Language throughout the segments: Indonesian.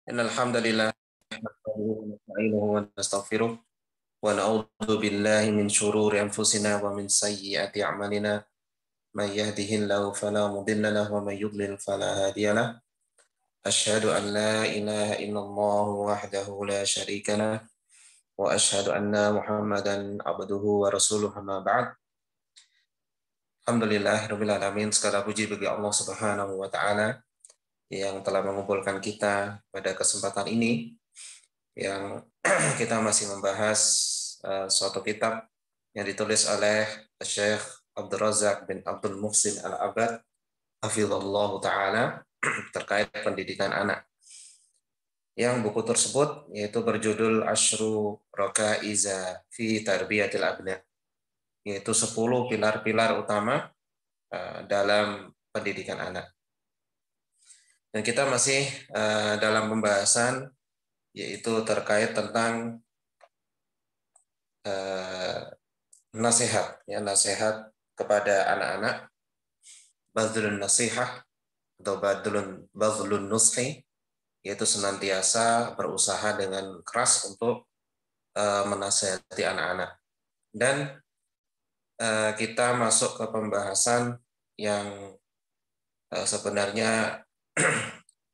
Innal hamdalillah nahmaduhu wa nasta'inuhu wa nastaghfiruh wa na'udzu billahi min shururi anfusina wa min sayyiati a'malina may yahdihillahu fala mudilla lahu wa may yudlil fala hadiya lahu asyhadu an la ilaha illallah wahdahu la syarika lah wa asyhadu anna Muhammadan abduhu wa rasuluhu amma ba'd. Alhamdulillahirabbil alamin, segala puji bagi Allah Subhanahu wa taala yang telah mengumpulkan kita pada kesempatan ini yang kita masih membahas suatu kitab yang ditulis oleh Syekh Abdul Razak bin Abdul Muhsin Al-Abad hafizallahu taala terkait pendidikan anak. Yang buku tersebut yaitu berjudul Asyru Rakaiza fi Tarbiyatil Abna, yaitu 10 pilar-pilar utama dalam pendidikan anak. Dan kita masih dalam pembahasan yaitu terkait tentang nasihat, ya, nasihat kepada anak-anak, badlun nasihah atau badlun nushi, yaitu senantiasa berusaha dengan keras untuk menasihati anak-anak. Dan kita masuk ke pembahasan yang sebenarnya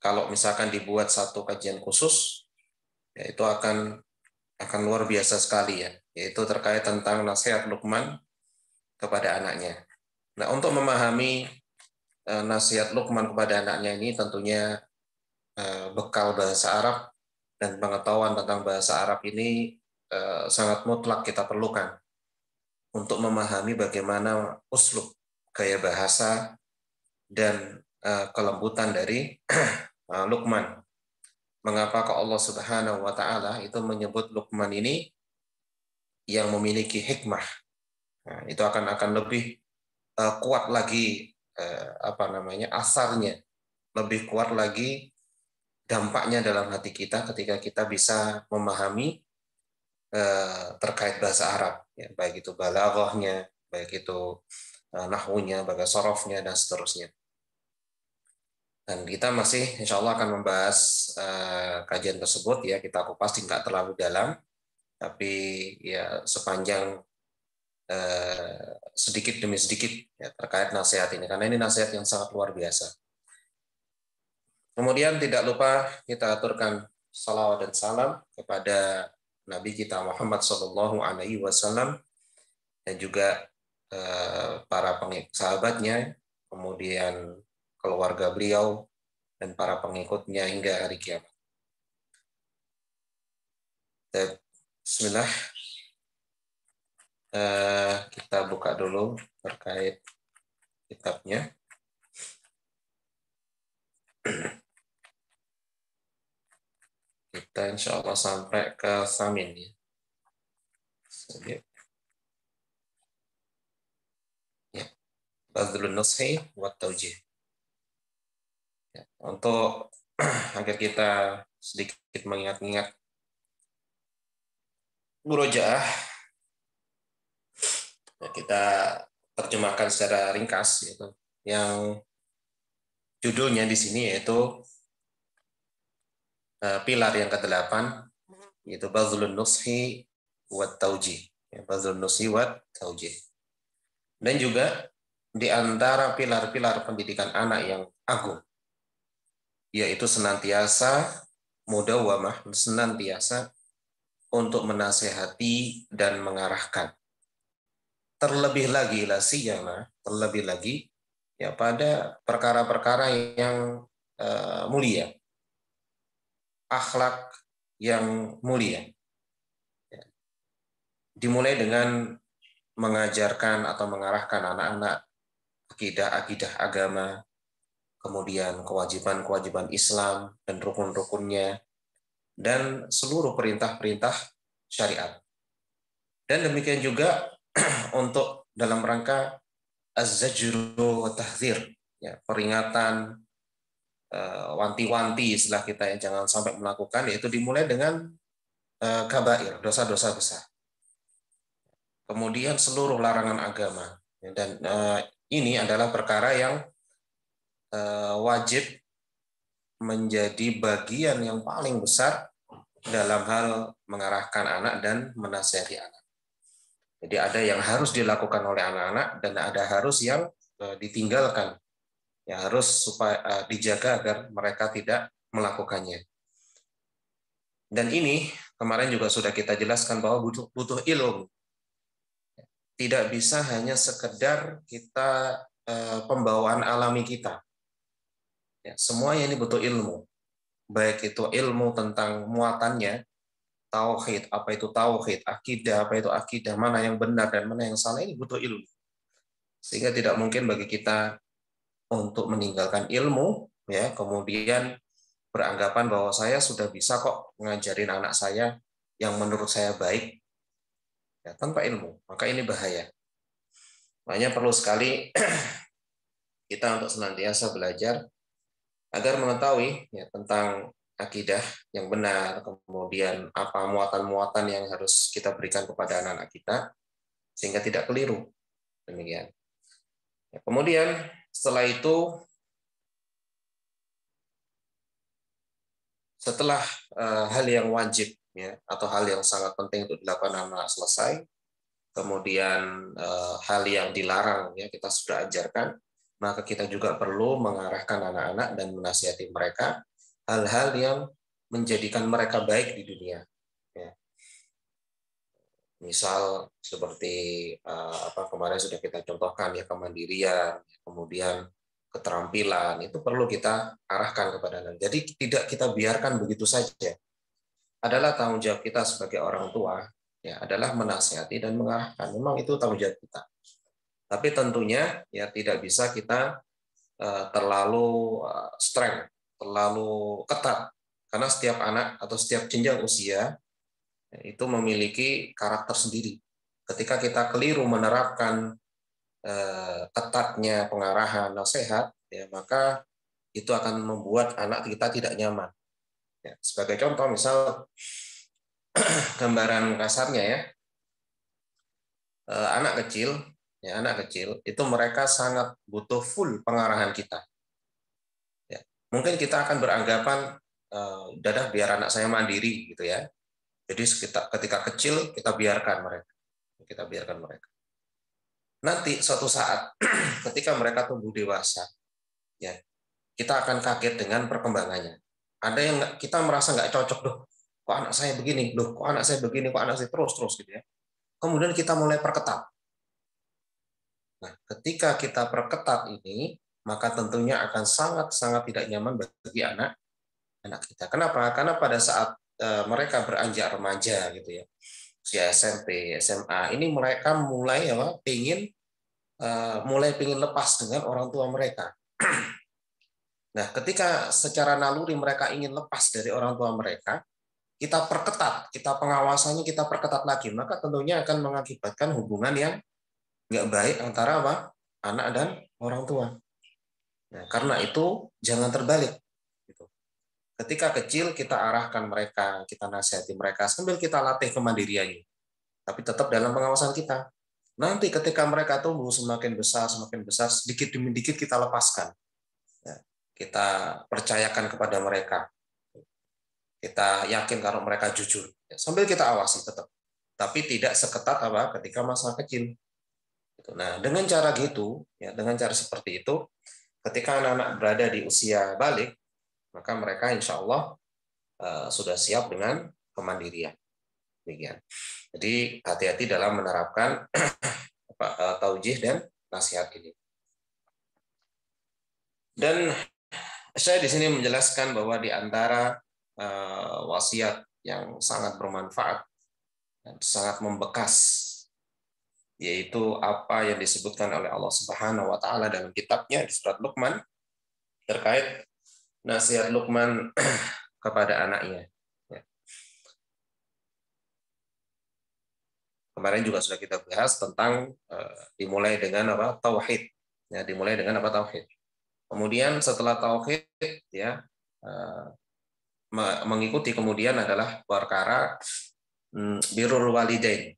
kalau misalkan dibuat satu kajian khusus, yaitu akan luar biasa sekali, ya, yaitu terkait tentang nasihat Luqman kepada anaknya. Nah, untuk memahami nasihat Luqman kepada anaknya ini tentunya bekal bahasa Arab dan pengetahuan tentang bahasa Arab ini sangat mutlak kita perlukan untuk memahami bagaimana uslub, gaya bahasa, dan kelembutan dari Luqman. Mengapa Allah Subhanahu wa taala itu menyebut Luqman ini yang memiliki hikmah? Nah, itu akan lebih kuat lagi asarnya, lebih kuat lagi dampaknya dalam hati kita ketika kita bisa memahami terkait bahasa Arab, ya, baik itu balaghahnya, baik itu nahwunya, baik sorofnya, dan seterusnya. Dan kita masih insya Allah akan membahas kajian tersebut, ya, kita kupas nggak terlalu dalam, tapi ya sepanjang sedikit demi sedikit, ya, terkait nasihat ini, karena ini nasihat yang sangat luar biasa. Kemudian tidak lupa kita aturkan salawat dan salam kepada Nabi kita Muhammad SAW dan juga para sahabatnya, kemudian keluarga beliau dan para pengikutnya hingga hari kiamat. Bismillah, kita buka dulu terkait kitabnya. Kita insya Allah sampai ke Samin, ya. Ya. Badlun nushi wa taujih. Ya. Untuk agar kita sedikit mengingat-ingat murojaah, ya, kita terjemahkan secara ringkas, yaitu yang judulnya di sini yaitu pilar yang ke-8, yaitu Badlun nushi wa taujih. Ya, Badlun nushi wa taujih. Dan juga di antara pilar-pilar pendidikan anak yang agung, yaitu senantiasa mudawamah, senantiasa untuk menasehati dan mengarahkan. Terlebih lagi terlebih lagi, ya, pada perkara-perkara yang mulia, akhlak yang mulia. Ya. Dimulai dengan mengajarkan atau mengarahkan anak-anak akidah agama, kemudian kewajiban-kewajiban Islam dan rukun-rukunnya, dan seluruh perintah-perintah syariat. Dan demikian juga untuk dalam rangka az-zajru wa tahdzir, ya, peringatan, wanti-wanti istilah kita, yang jangan sampai melakukan, yaitu dimulai dengan kabair, dosa-dosa besar. Kemudian seluruh larangan agama, dan ini adalah perkara yang wajib menjadi bagian yang paling besar dalam hal mengarahkan anak dan menasihati anak. Jadi ada yang harus dilakukan oleh anak-anak dan ada harus yang ditinggalkan, yang harus supaya dijaga agar mereka tidak melakukannya. Dan ini kemarin juga sudah kita jelaskan bahwa butuh ilmu. Tidak bisa hanya sekedar kita pembawaan alami kita. Ya, semuanya ini butuh ilmu. Baik itu ilmu tentang muatannya, tauhid, apa itu tauhid, akidah, apa itu akidah, mana yang benar dan mana yang salah, ini butuh ilmu. Sehingga tidak mungkin bagi kita untuk meninggalkan ilmu, ya, kemudian beranggapan bahwa saya sudah bisa kok ngajarin anak saya yang menurut saya baik, ya, tanpa ilmu. Maka ini bahaya. Makanya perlu sekali kita untuk senantiasa belajar agar mengetahui ya, tentang akidah yang benar, kemudian apa muatan-muatan yang harus kita berikan kepada anak-anak kita, sehingga tidak keliru. Demikian. Ya, kemudian setelah itu, setelah hal yang wajib ya, atau hal yang sangat penting untuk dilakukan anak selesai, kemudian hal yang dilarang ya kita sudah ajarkan, maka kita juga perlu mengarahkan anak-anak dan menasihati mereka hal-hal yang menjadikan mereka baik di dunia. Ya. Misal seperti apa kemarin sudah kita contohkan ya, kemandirian, kemudian keterampilan, itu perlu kita arahkan kepada anak. Jadi tidak kita biarkan begitu saja. Adalah tanggung jawab kita sebagai orang tua, ya, adalah menasihati dan mengarahkan. Memang itu tanggung jawab kita. Tapi tentunya ya tidak bisa kita terlalu strength, terlalu ketat, karena setiap anak atau setiap jenjang usia ya, itu memiliki karakter sendiri. Ketika kita keliru menerapkan ketatnya pengarahan nasihat, ya, maka itu akan membuat anak kita tidak nyaman. Ya, sebagai contoh, misal gambaran kasarnya ya, anak kecil, ya anak kecil itu mereka sangat butuh full pengarahan kita. Ya, mungkin kita akan beranggapan, dadah biar anak saya mandiri gitu ya. Jadi ketika kecil kita biarkan mereka. Nanti suatu saat ketika mereka tumbuh dewasa, ya kita akan kaget dengan perkembangannya. Ada yang kita merasa nggak cocok, loh, kok anak saya begini, loh, kok anak saya begini, kok anak saya terus gitu ya. Kemudian kita mulai perketat. Nah, ketika kita perketat ini, maka tentunya akan sangat-sangat tidak nyaman bagi anak kita. Kenapa? Karena pada saat mereka beranjak remaja gitu ya, usia SMP, SMA, ini mereka mulai pingin lepas dengan orang tua mereka. Nah, ketika secara naluri mereka ingin lepas dari orang tua mereka, kita perketat, kita pengawasannya kita perketat lagi, maka tentunya akan mengakibatkan hubungan yang nggak baik antara anak dan orang tua. Nah, karena itu jangan terbalik. Gitu. Ketika kecil kita arahkan mereka, kita nasihati mereka sambil kita latih kemandiriannya, tapi tetap dalam pengawasan kita. Nanti ketika mereka tumbuh semakin besar, sedikit demi sedikit kita lepaskan. Ya, kita percayakan kepada mereka. Kita yakin kalau mereka jujur. Ya, sambil kita awasi tetap. Tapi tidak seketat ketika masa kecil. Nah, dengan cara gitu, ya, dengan cara seperti itu, ketika anak-anak berada di usia balik, maka mereka insya Allah sudah siap dengan kemandirian. Demikian. Jadi hati-hati dalam menerapkan taujih dan nasihat ini. Dan saya di sini menjelaskan bahwa di antara wasiat yang sangat bermanfaat dan sangat membekas, yaitu apa yang disebutkan oleh Allah Subhanahu wa taala dalam kitabnya di surat Luqman terkait nasihat Luqman kepada anaknya. Ya. Kemarin juga sudah kita bahas tentang dimulai dengan tauhid. Ya, dimulai dengan tauhid. Kemudian setelah tauhid ya mengikuti kemudian adalah perkara birrul walidain.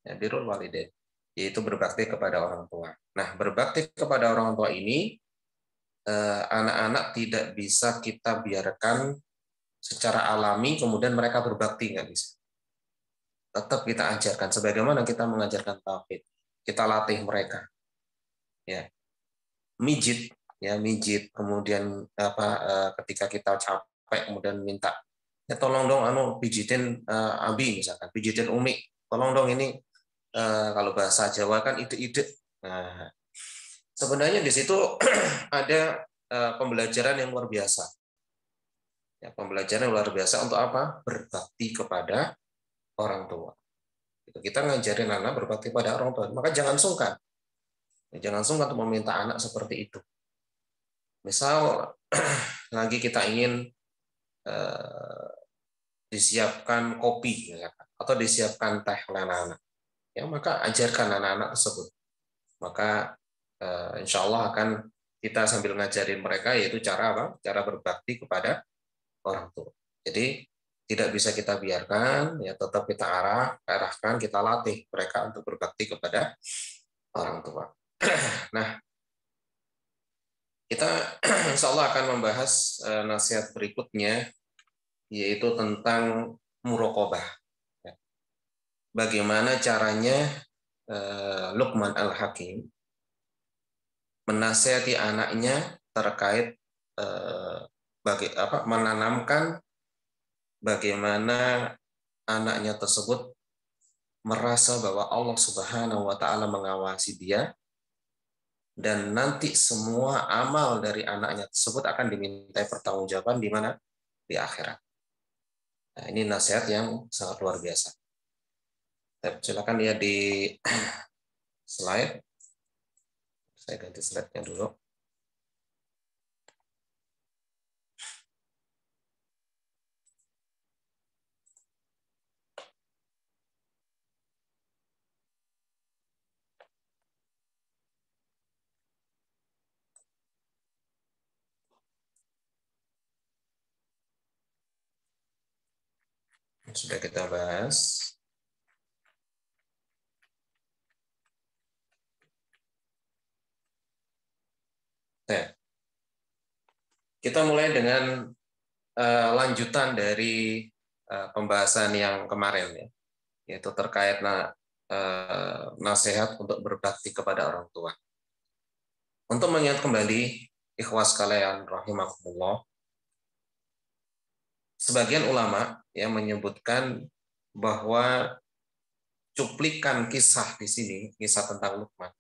Ya, birrul walidain, yaitu berbakti kepada orang tua. Nah, berbakti kepada orang tua ini anak-anak tidak bisa kita biarkan secara alami kemudian mereka berbakti, nggak bisa. Tetap kita ajarkan sebagaimana kita mengajarkan tauhid. Kita latih mereka. Ya, mijit, ya mijit. Kemudian ketika kita capek kemudian minta, ya tolong dong pijitin Abi misalkan, pijitin Umi. Tolong dong ini kalau bahasa Jawa kan ide-ide. Nah, sebenarnya di situ ada pembelajaran yang luar biasa. Ya, pembelajaran yang luar biasa untuk apa? Berbakti kepada orang tua. Kita ngajarin anak berbakti pada orang tua. Maka jangan sungkan. Jangan sungkan untuk meminta anak seperti itu. Misal lagi kita ingin disiapkan kopi atau disiapkan teh oleh anak-anak. Ya, maka ajarkan anak-anak tersebut. Maka insya Allah akan kita sambil ngajarin mereka yaitu cara apa? Cara berbakti kepada orang tua. Jadi tidak bisa kita biarkan, ya tetap kita arahkan, kita latih mereka untuk berbakti kepada orang tua. Nah, kita insya Allah akan membahas nasihat berikutnya, yaitu tentang muraqabah. Bagaimana caranya Luqman Al-Hakim menasihati anaknya terkait menanamkan bagaimana anaknya tersebut merasa bahwa Allah Subhanahu wa taala mengawasi dia dan nanti semua amal dari anaknya tersebut akan dimintai pertanggungjawaban di mana? Di akhirat. Nah, ini nasihat yang sangat luar biasa. Silakan lihat di slide. Saya ganti slide-nya dulu. Sudah kita bahas. Nah, kita mulai dengan lanjutan dari pembahasan yang kemarin, ya, yaitu terkait nasihat untuk berbakti kepada orang tua. Untuk mengingat kembali, ikhwas kalian rahimakumullah, sebagian ulama yang menyebutkan bahwa cuplikan kisah di sini, kisah tentang Luqman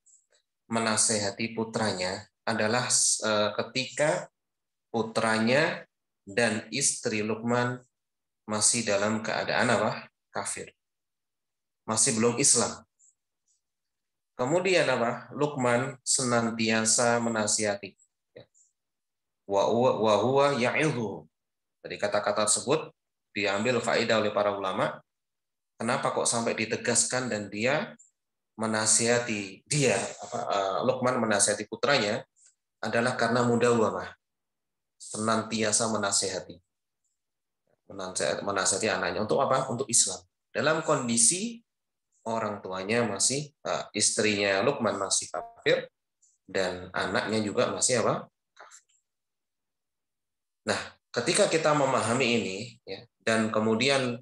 menasehati putranya adalah ketika putranya dan istri Luqman masih dalam keadaan apa? Kafir. Masih belum Islam. Kemudian apa? Luqman senantiasa menasihati. Wa huwa ya'idhu. Dari kata-kata tersebut diambil faedah oleh para ulama. Kenapa kok sampai ditegaskan dan dia menasihati Luqman menasihati putranya adalah karena mudawamah, senantiasa menasihati anaknya untuk apa? Untuk Islam. Dalam kondisi orang tuanya masih istrinya Luqman masih kafir dan anaknya juga masih apa? Kafir. Nah, ketika kita memahami ini, ya, dan kemudian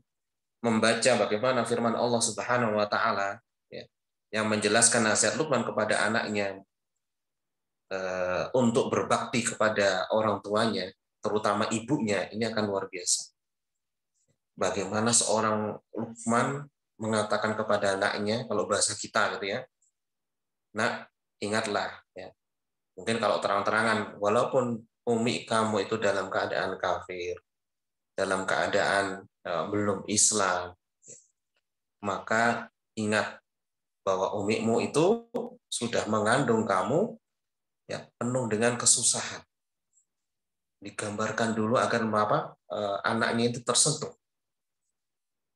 membaca bagaimana firman Allah Subhanahu wa taala, ya, yang menjelaskan nasihat Luqman kepada anaknya untuk berbakti kepada orang tuanya, terutama ibunya, ini akan luar biasa. Bagaimana seorang Luqman mengatakan kepada anaknya, kalau bahasa kita gitu ya, nak, ingatlah, ya, mungkin kalau terang-terangan, walaupun umi kamu itu dalam keadaan kafir, dalam keadaan belum Islam, maka ingat bahwa umimu itu sudah mengandung kamu, ya, penuh dengan kesusahan. Digambarkan dulu agar anaknya itu tersentuh.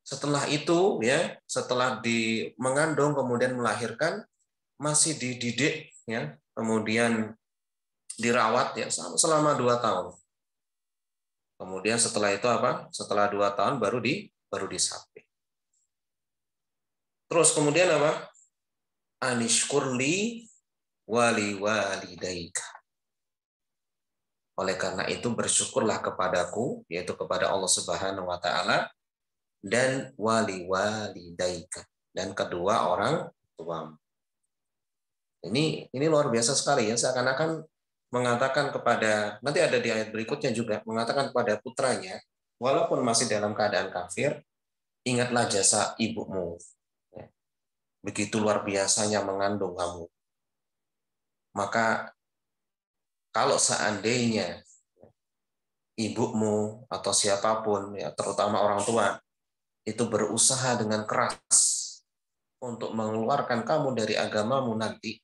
Setelah itu, ya, setelah mengandung kemudian melahirkan, masih dididik, ya, kemudian dirawat, ya, selama 2 tahun. Kemudian setelah itu apa? Setelah 2 tahun baru disapi. Terus kemudian apa? Anishkurli wali walidaika. Oleh karena itu bersyukurlah kepadaku, yaitu kepada Allah Subhanahu wa taala, dan wali walidaika, dan kedua orang tuamu. Ini luar biasa sekali ya, seakan-akan mengatakan kepada, nanti ada di ayat berikutnya juga, mengatakan kepada putranya, walaupun masih dalam keadaan kafir, ingatlah jasa ibumu. Begitu luar biasanya mengandung kamu. Maka kalau seandainya ibumu atau siapapun, ya terutama orang tua, itu berusaha dengan keras untuk mengeluarkan kamu dari agamamu nanti,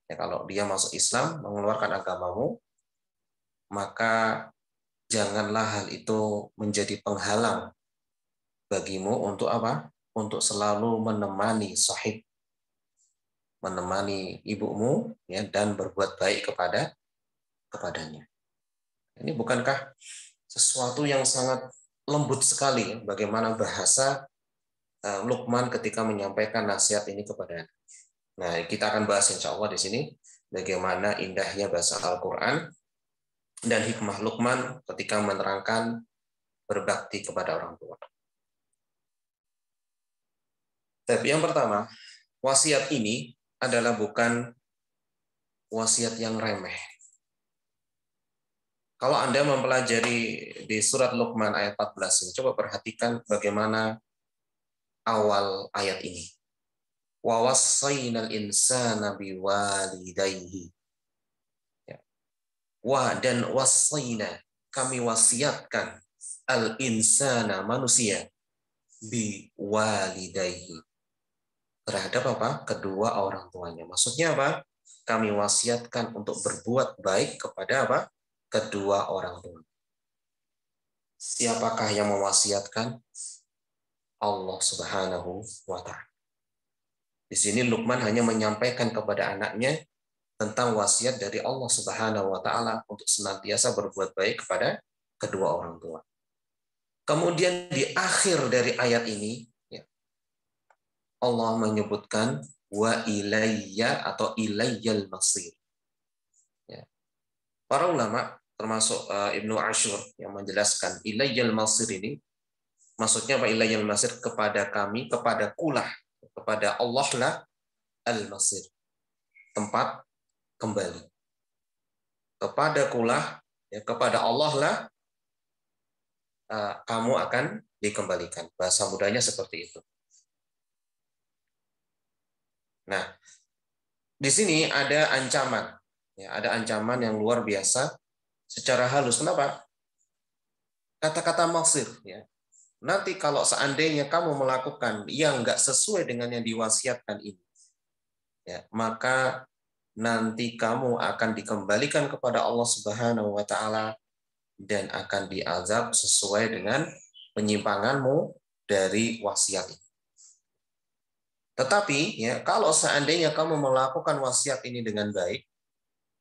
ya kalau dia masuk Islam, mengeluarkan agamamu, maka janganlah hal itu menjadi penghalang bagimu untuk apa? Untuk selalu menemani sahib, menemani ibumu, ya, dan berbuat baik kepadanya. Ini bukankah sesuatu yang sangat lembut sekali, ya, bagaimana bahasa Luqman ketika menyampaikan nasihat ini kepada anak. Nah, kita akan bahas insya Allah di sini bagaimana indahnya bahasa Al-Quran dan hikmah Luqman ketika menerangkan berbakti kepada orang tua. Tapi yang pertama, wasiat ini adalah bukan wasiat yang remeh. Kalau Anda mempelajari di surat Luqman ayat 14 ini, coba perhatikan bagaimana awal ayat ini. Wa wassaynal insana biwalidayhi. Wa dan wassayna, kami wasiatkan al insana manusia biwalidayhi, terhadap apa? Kedua orang tuanya. Maksudnya apa? Kami wasiatkan untuk berbuat baik kepada apa? Kedua orang tua. Siapakah yang mewasiatkan? Allah Subhanahu wa taala. Di sini Luqman hanya menyampaikan kepada anaknya tentang wasiat dari Allah Subhanahu wa taala untuk senantiasa berbuat baik kepada kedua orang tua. Kemudian di akhir dari ayat ini, ya, Allah menyebutkan wa ilayya atau ilayyal masir. Ya. Para ulama termasuk Ibnu Ashur yang menjelaskan ilayyal masir ini maksudnya apa? Ilayyal masir, kepada kami, kepada kulah, kepada Allah lah al-masir, tempat kembali. Kepada kulah, ya, kepada Allah lah kamu akan dikembalikan. Bahasa mudanya seperti itu. Nah, di sini ada ancaman, ya, ada ancaman yang luar biasa secara halus. Kenapa? Kata-kata maksir, ya. Nanti kalau seandainya kamu melakukan yang nggak sesuai dengan yang diwasiatkan ini, ya, maka nanti kamu akan dikembalikan kepada Allah Subhanahu wa taala dan akan diazab sesuai dengan penyimpanganmu dari wasiat ini. Tetapi ya, kalau seandainya kamu melakukan wasiat ini dengan baik,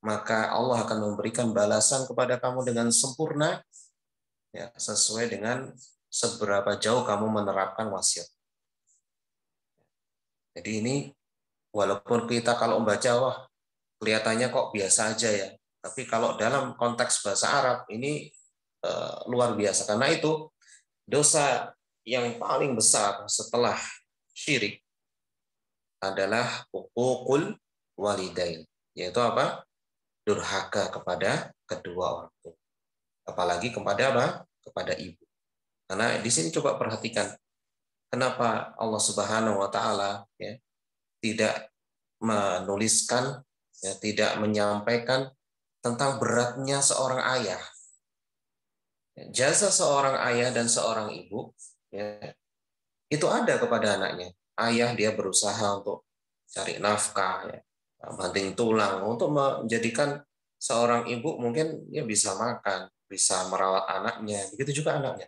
maka Allah akan memberikan balasan kepada kamu dengan sempurna, ya, sesuai dengan seberapa jauh kamu menerapkan wasiat. Jadi ini walaupun kita kalau membaca, wah kelihatannya kok biasa aja ya, tapi kalau dalam konteks bahasa Arab ini luar biasa. Karena itu dosa yang paling besar setelah syirik adalah uququl walidain, yaitu apa? Durhaka kepada kedua orang tua. Apalagi kepada apa? Kepada ibu. Karena di sini coba perhatikan kenapa Allah Subhanahu wa taala, ya, tidak menuliskan, ya, tidak menyampaikan tentang beratnya seorang ayah. Jasa seorang ayah dan seorang ibu, ya, itu ada kepada anaknya. Ayah dia berusaha untuk cari nafkah, ya, banting tulang untuk menjadikan seorang ibu mungkin dia bisa makan, bisa merawat anaknya. Begitu juga anaknya.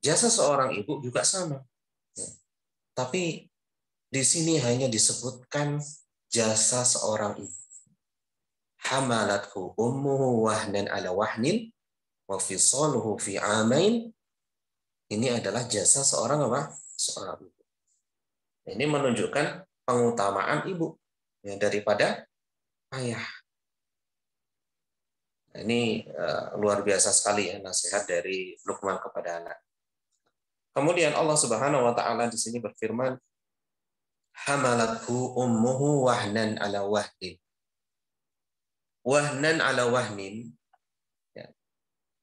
Jasa seorang ibu juga sama. Ya. Tapi di sini hanya disebutkan jasa seorang ibu. Hamalathu ummuhu wahnan ala wahnin wa fisaluhu fi amain. Ini adalah jasa seorang apa? Seorang ibu. Ini menunjukkan pengutamaan ibu, ya, daripada ayah. Ini luar biasa sekali ya nasihat dari Luqman kepada anak. Kemudian Allah Subhanahu wa taala di sini berfirman, hamalathu ummuhu wahnan ala wahnin. Wahnan ala wahnin, ya,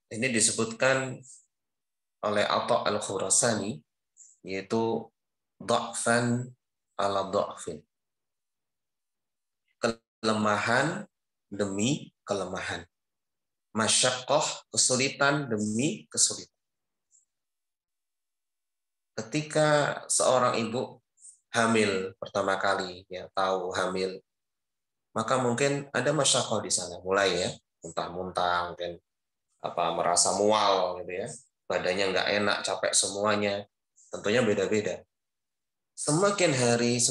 ini disebutkan oleh Atha al-Khurasani, yaitu dha'fan ala dha'fin. Kelemahan demi kelemahan. Masyaqqah, kesulitan demi kesulitan. Ketika seorang ibu hamil pertama kali, ya tahu hamil, maka mungkin ada masyaqqah di sana, mulai ya, muntah-muntah, mungkin merasa mual gitu ya, badannya nggak enak, capek semuanya, tentunya beda-beda. Semakin hari,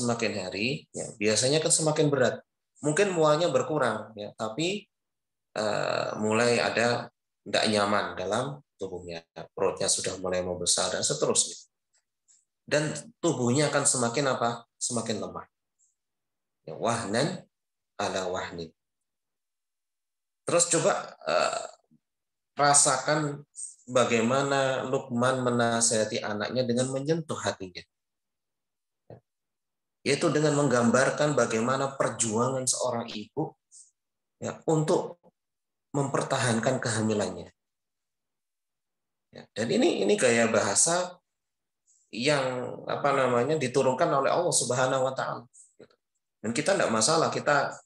ya, biasanya kan semakin berat. Mungkin mualnya berkurang, ya, tapi mulai ada tidak nyaman dalam tubuhnya, perutnya sudah mulai membesar dan seterusnya. Dan tubuhnya akan semakin Semakin lemah. Ya, wahnan ala wahnin. Terus coba rasakan bagaimana Luqman menasihati anaknya dengan menyentuh hatinya. Yaitu dengan menggambarkan bagaimana perjuangan seorang ibu, ya, untuk mempertahankan kehamilannya. Ya, dan ini gaya bahasa yang diturunkan oleh Allah Subhanahu wa taala. Dan kita tidak masalah kita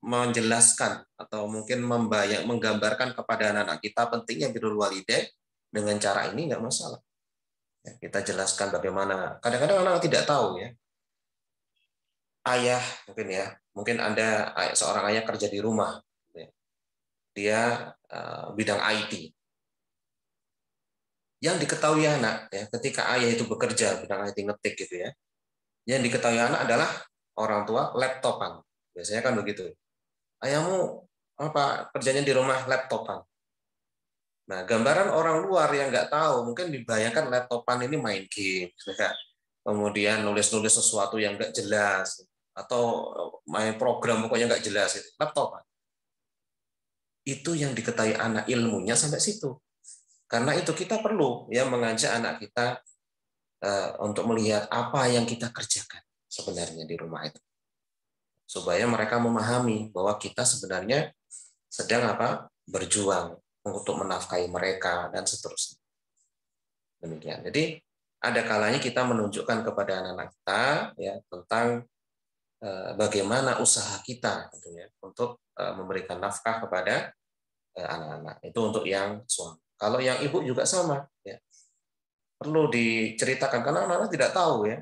menjelaskan atau mungkin menggambarkan kepada anak-anak kita pentingnya birrul walidain dengan cara ini, nggak masalah. Ya, kita jelaskan bagaimana. Kadang-kadang anak tidak tahu ya. Ayah mungkin ada seorang ayah kerja di rumah. Ya. Dia bidang IT. Yang diketahui anak ya, ketika ayah itu bekerja bidang IT ngetik gitu ya. Yang diketahui anak adalah orang tua laptopan. Biasanya kan begitu. Ayahmu kerjanya di rumah laptopan. Nah, gambaran orang luar yang nggak tahu mungkin dibayangkan laptopan ini main game, ya. Kemudian nulis-nulis sesuatu yang nggak jelas atau main program pokoknya nggak jelas. Laptopan. Itu yang diketahui anak, ilmunya sampai situ. Karena itu kita perlu ya mengajak anak kita untuk melihat apa yang kita kerjakan sebenarnya di rumah itu, supaya mereka memahami bahwa kita sebenarnya sedang berjuang untuk menafkahi mereka dan seterusnya. Demikian. Jadi ada kalanya kita menunjukkan kepada anak-anak kita ya tentang bagaimana usaha kita tentunya untuk memberikan nafkah kepada anak-anak. Itu untuk yang suami. Kalau yang ibu juga sama ya. Perlu diceritakan karena anak-anak tidak tahu ya.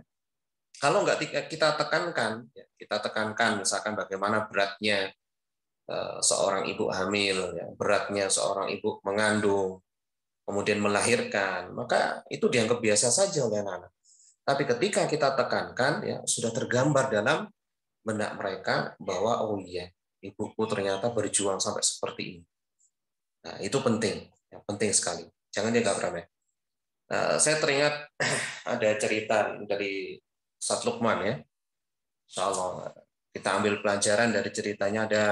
Kalau nggak kita tekankan, ya, misalkan bagaimana beratnya seorang ibu hamil, ya, beratnya seorang ibu mengandung, kemudian melahirkan, maka itu dianggap biasa saja oleh anak-anak. Tapi ketika kita tekankan, ya sudah tergambar dalam benak mereka bahwa oh iya, ibuku ternyata berjuang sampai seperti ini. Nah itu penting, ya, penting sekali. Jangan jaga Pram ya. Saya teringat ada cerita dari Ustaz Luqman ya. Insya Allah kita ambil pelajaran dari ceritanya. Ada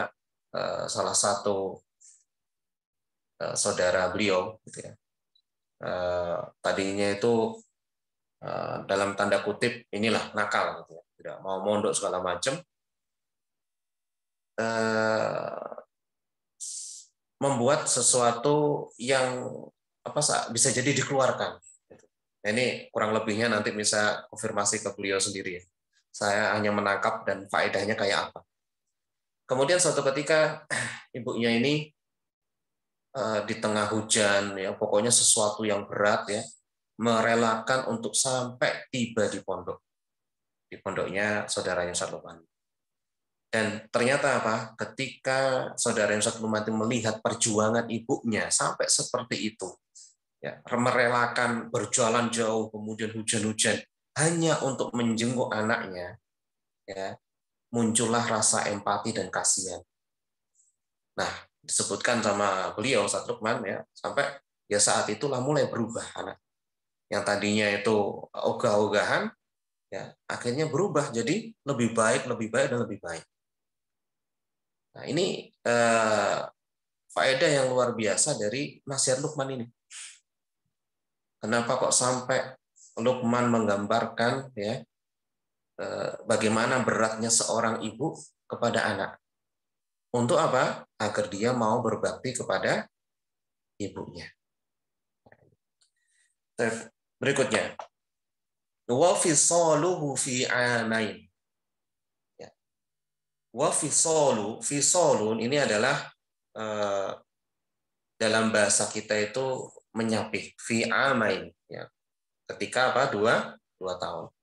salah satu saudara beliau, gitu ya. Tadinya itu dalam tanda kutip inilah nakal, gitu ya. Tidak mau mondok segala macam. Membuat sesuatu yang bisa jadi dikeluarkan. Nah, ini kurang lebihnya nanti bisa konfirmasi ke beliau sendiri. Saya hanya menangkap dan faedahnya kayak apa. Kemudian suatu ketika ibunya ini di tengah hujan, ya pokoknya sesuatu yang berat ya, merelakan untuk sampai tiba di pondoknya saudaranya Ustaz Luqman. Dan ternyata ketika saudara Ustaz Luqman melihat perjuangan ibunya sampai seperti itu, ya, merelakan berjalan jauh, kemudian hujan-hujan hanya untuk menjenguk anaknya, ya, muncullah rasa empati dan kasihan. Nah, disebutkan sama beliau Ustaz Luqman ya, sampai ya saat itulah mulai berubah anak. Yang tadinya itu ogah-ogahan, ya akhirnya berubah jadi lebih baik dan lebih baik. Nah, ini faedah yang luar biasa dari nasihat Luqman ini. Kenapa kok sampai Luqman menggambarkan ya bagaimana beratnya seorang ibu kepada anak. Untuk apa? Agar dia mau berbakti kepada ibunya. Berikutnya, wa fisaluhu fi amain. Ya. Wa fisalun ini adalah dalam bahasa kita itu menyapih fi amain ya. Ketika apa? Dua tahun.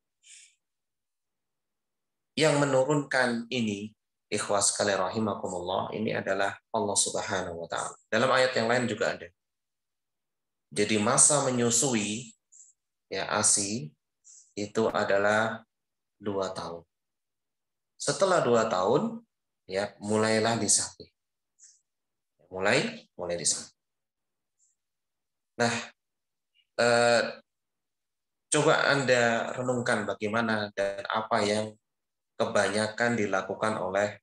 Yang menurunkan ini ikhwas sekalian rahimakumullah ini adalah Allah Subhanahu wa taala. Dalam ayat yang lain juga ada. Jadi masa menyusui ya ASI itu adalah 2 tahun. Setelah 2 tahun ya mulailah disapih. Mulai disapih. Nah, coba Anda renungkan bagaimana dan apa yang kebanyakan dilakukan oleh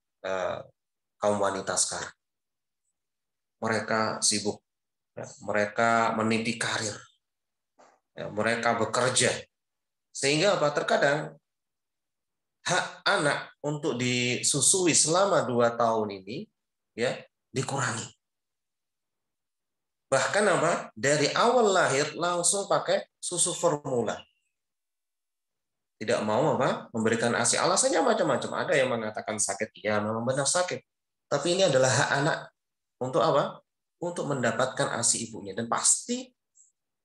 kaum wanita sekarang. Mereka sibuk, ya, mereka meniti karir, ya, mereka bekerja, sehingga apa? Terkadang hak anak untuk disusui selama 2 tahun ini ya dikurangi. Bahkan apa? Dari awal lahir langsung pakai susu formula. Tidak mau apa? Memberikan ASI. Alasannya macam-macam. Ada yang mengatakan sakit, ya memang benar sakit. Tapi ini adalah hak anak untuk apa? Untuk mendapatkan ASI ibunya. Dan pasti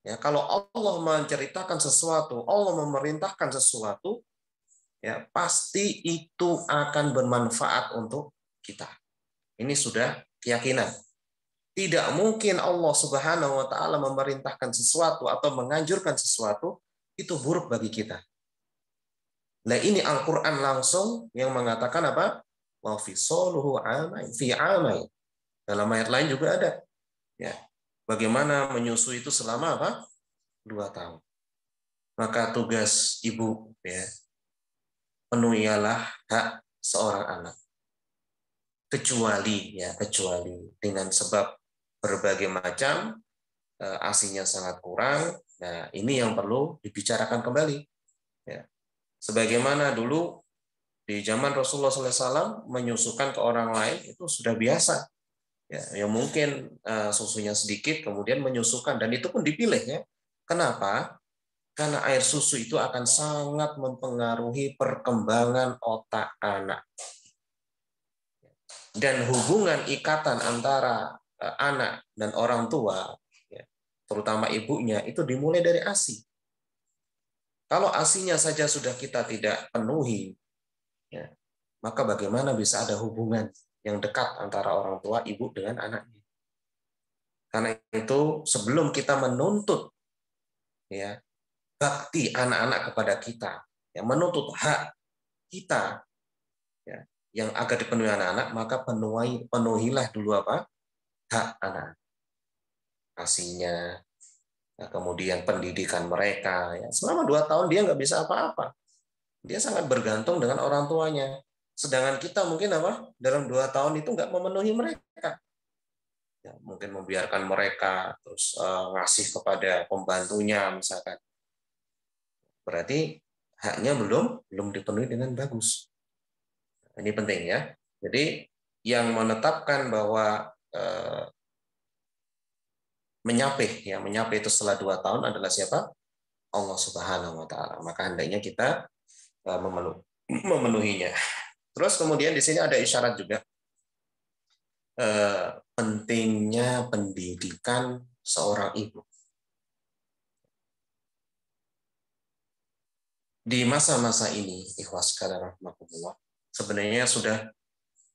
ya kalau Allah menceritakan sesuatu, Allah memerintahkan sesuatu, ya pasti itu akan bermanfaat untuk kita. Ini sudah keyakinan. Tidak mungkin Allah Subhanahu wa taala memerintahkan sesuatu atau menganjurkan sesuatu itu buruk bagi kita. Nah, ini Al-Qur'an langsung yang mengatakan apa? Wa fisaluhu amain fi amain. Dalam ayat lain juga ada. Ya. Bagaimana menyusui itu selama apa? 2 tahun. Maka tugas ibu ya, penuhilah hak seorang anak. Kecuali dengan sebab berbagai macam ASINya sangat kurang. Nah, ini yang perlu dibicarakan kembali. Ya. Sebagaimana dulu di zaman Rasulullah SAW menyusukan ke orang lain itu sudah biasa. Ya, yang mungkin susunya sedikit kemudian menyusukan dan itu pun dipilih ya. Kenapa? Karena air susu itu akan sangat mempengaruhi perkembangan otak anak. Dan hubungan ikatan antara anak dan orang tua, ya, terutama ibunya, itu dimulai dari ASI. Kalau ASINya saja sudah kita tidak penuhi, ya, maka bagaimana bisa ada hubungan yang dekat antara orang tua, ibu dengan anaknya? Karena itu sebelum kita menuntut ya bakti anak-anak kepada kita, ya, menuntut hak kita, ya, yang agar dipenuhi anak-anak, maka penuhilah dulu apa? Hak anak. ASINya, nah, kemudian pendidikan mereka. Ya. Selama 2 tahun dia nggak bisa apa-apa. Dia sangat bergantung dengan orang tuanya. Sedangkan kita mungkin apa? Dalam 2 tahun itu nggak memenuhi mereka. Ya, mungkin membiarkan mereka terus ngasih kepada pembantunya misalkan. Berarti haknya belum dipenuhi dengan bagus. Ini penting ya. Jadi yang menetapkan bahwa menyapih itu setelah 2 tahun adalah siapa? Allah Subhanahu wa taala. Maka hendaknya kita memenuhinya. Terus kemudian di sini ada isyarat juga pentingnya pendidikan seorang ibu. Di masa-masa ini, ikhwas sekalian rahimakumullah, sebenarnya sudah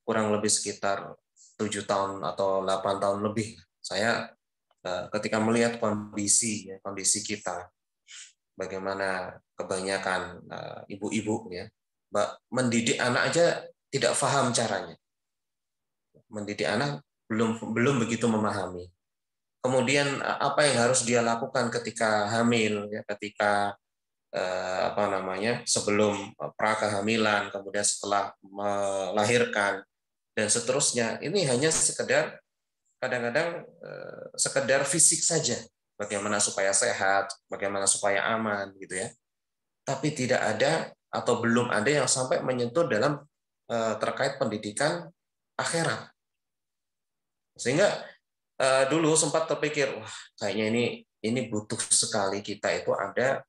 kurang lebih sekitar 7 tahun atau 8 tahun lebih. Saya ketika melihat kondisi kita, bagaimana kebanyakan ibu-ibu ya, mendidik anak aja tidak paham caranya. Mendidik anak belum begitu memahami. Kemudian apa yang harus dia lakukan ketika hamil, ya, ketika sebelum prakehamilan, kemudian setelah melahirkan dan seterusnya. Ini hanya sekedar kadang-kadang sekedar fisik saja, bagaimana supaya sehat, bagaimana supaya aman gitu ya. Tapi tidak ada atau belum ada yang sampai menyentuh dalam terkait pendidikan akhirat. Sehingga dulu sempat terpikir, wah kayaknya ini butuh sekali kita itu ada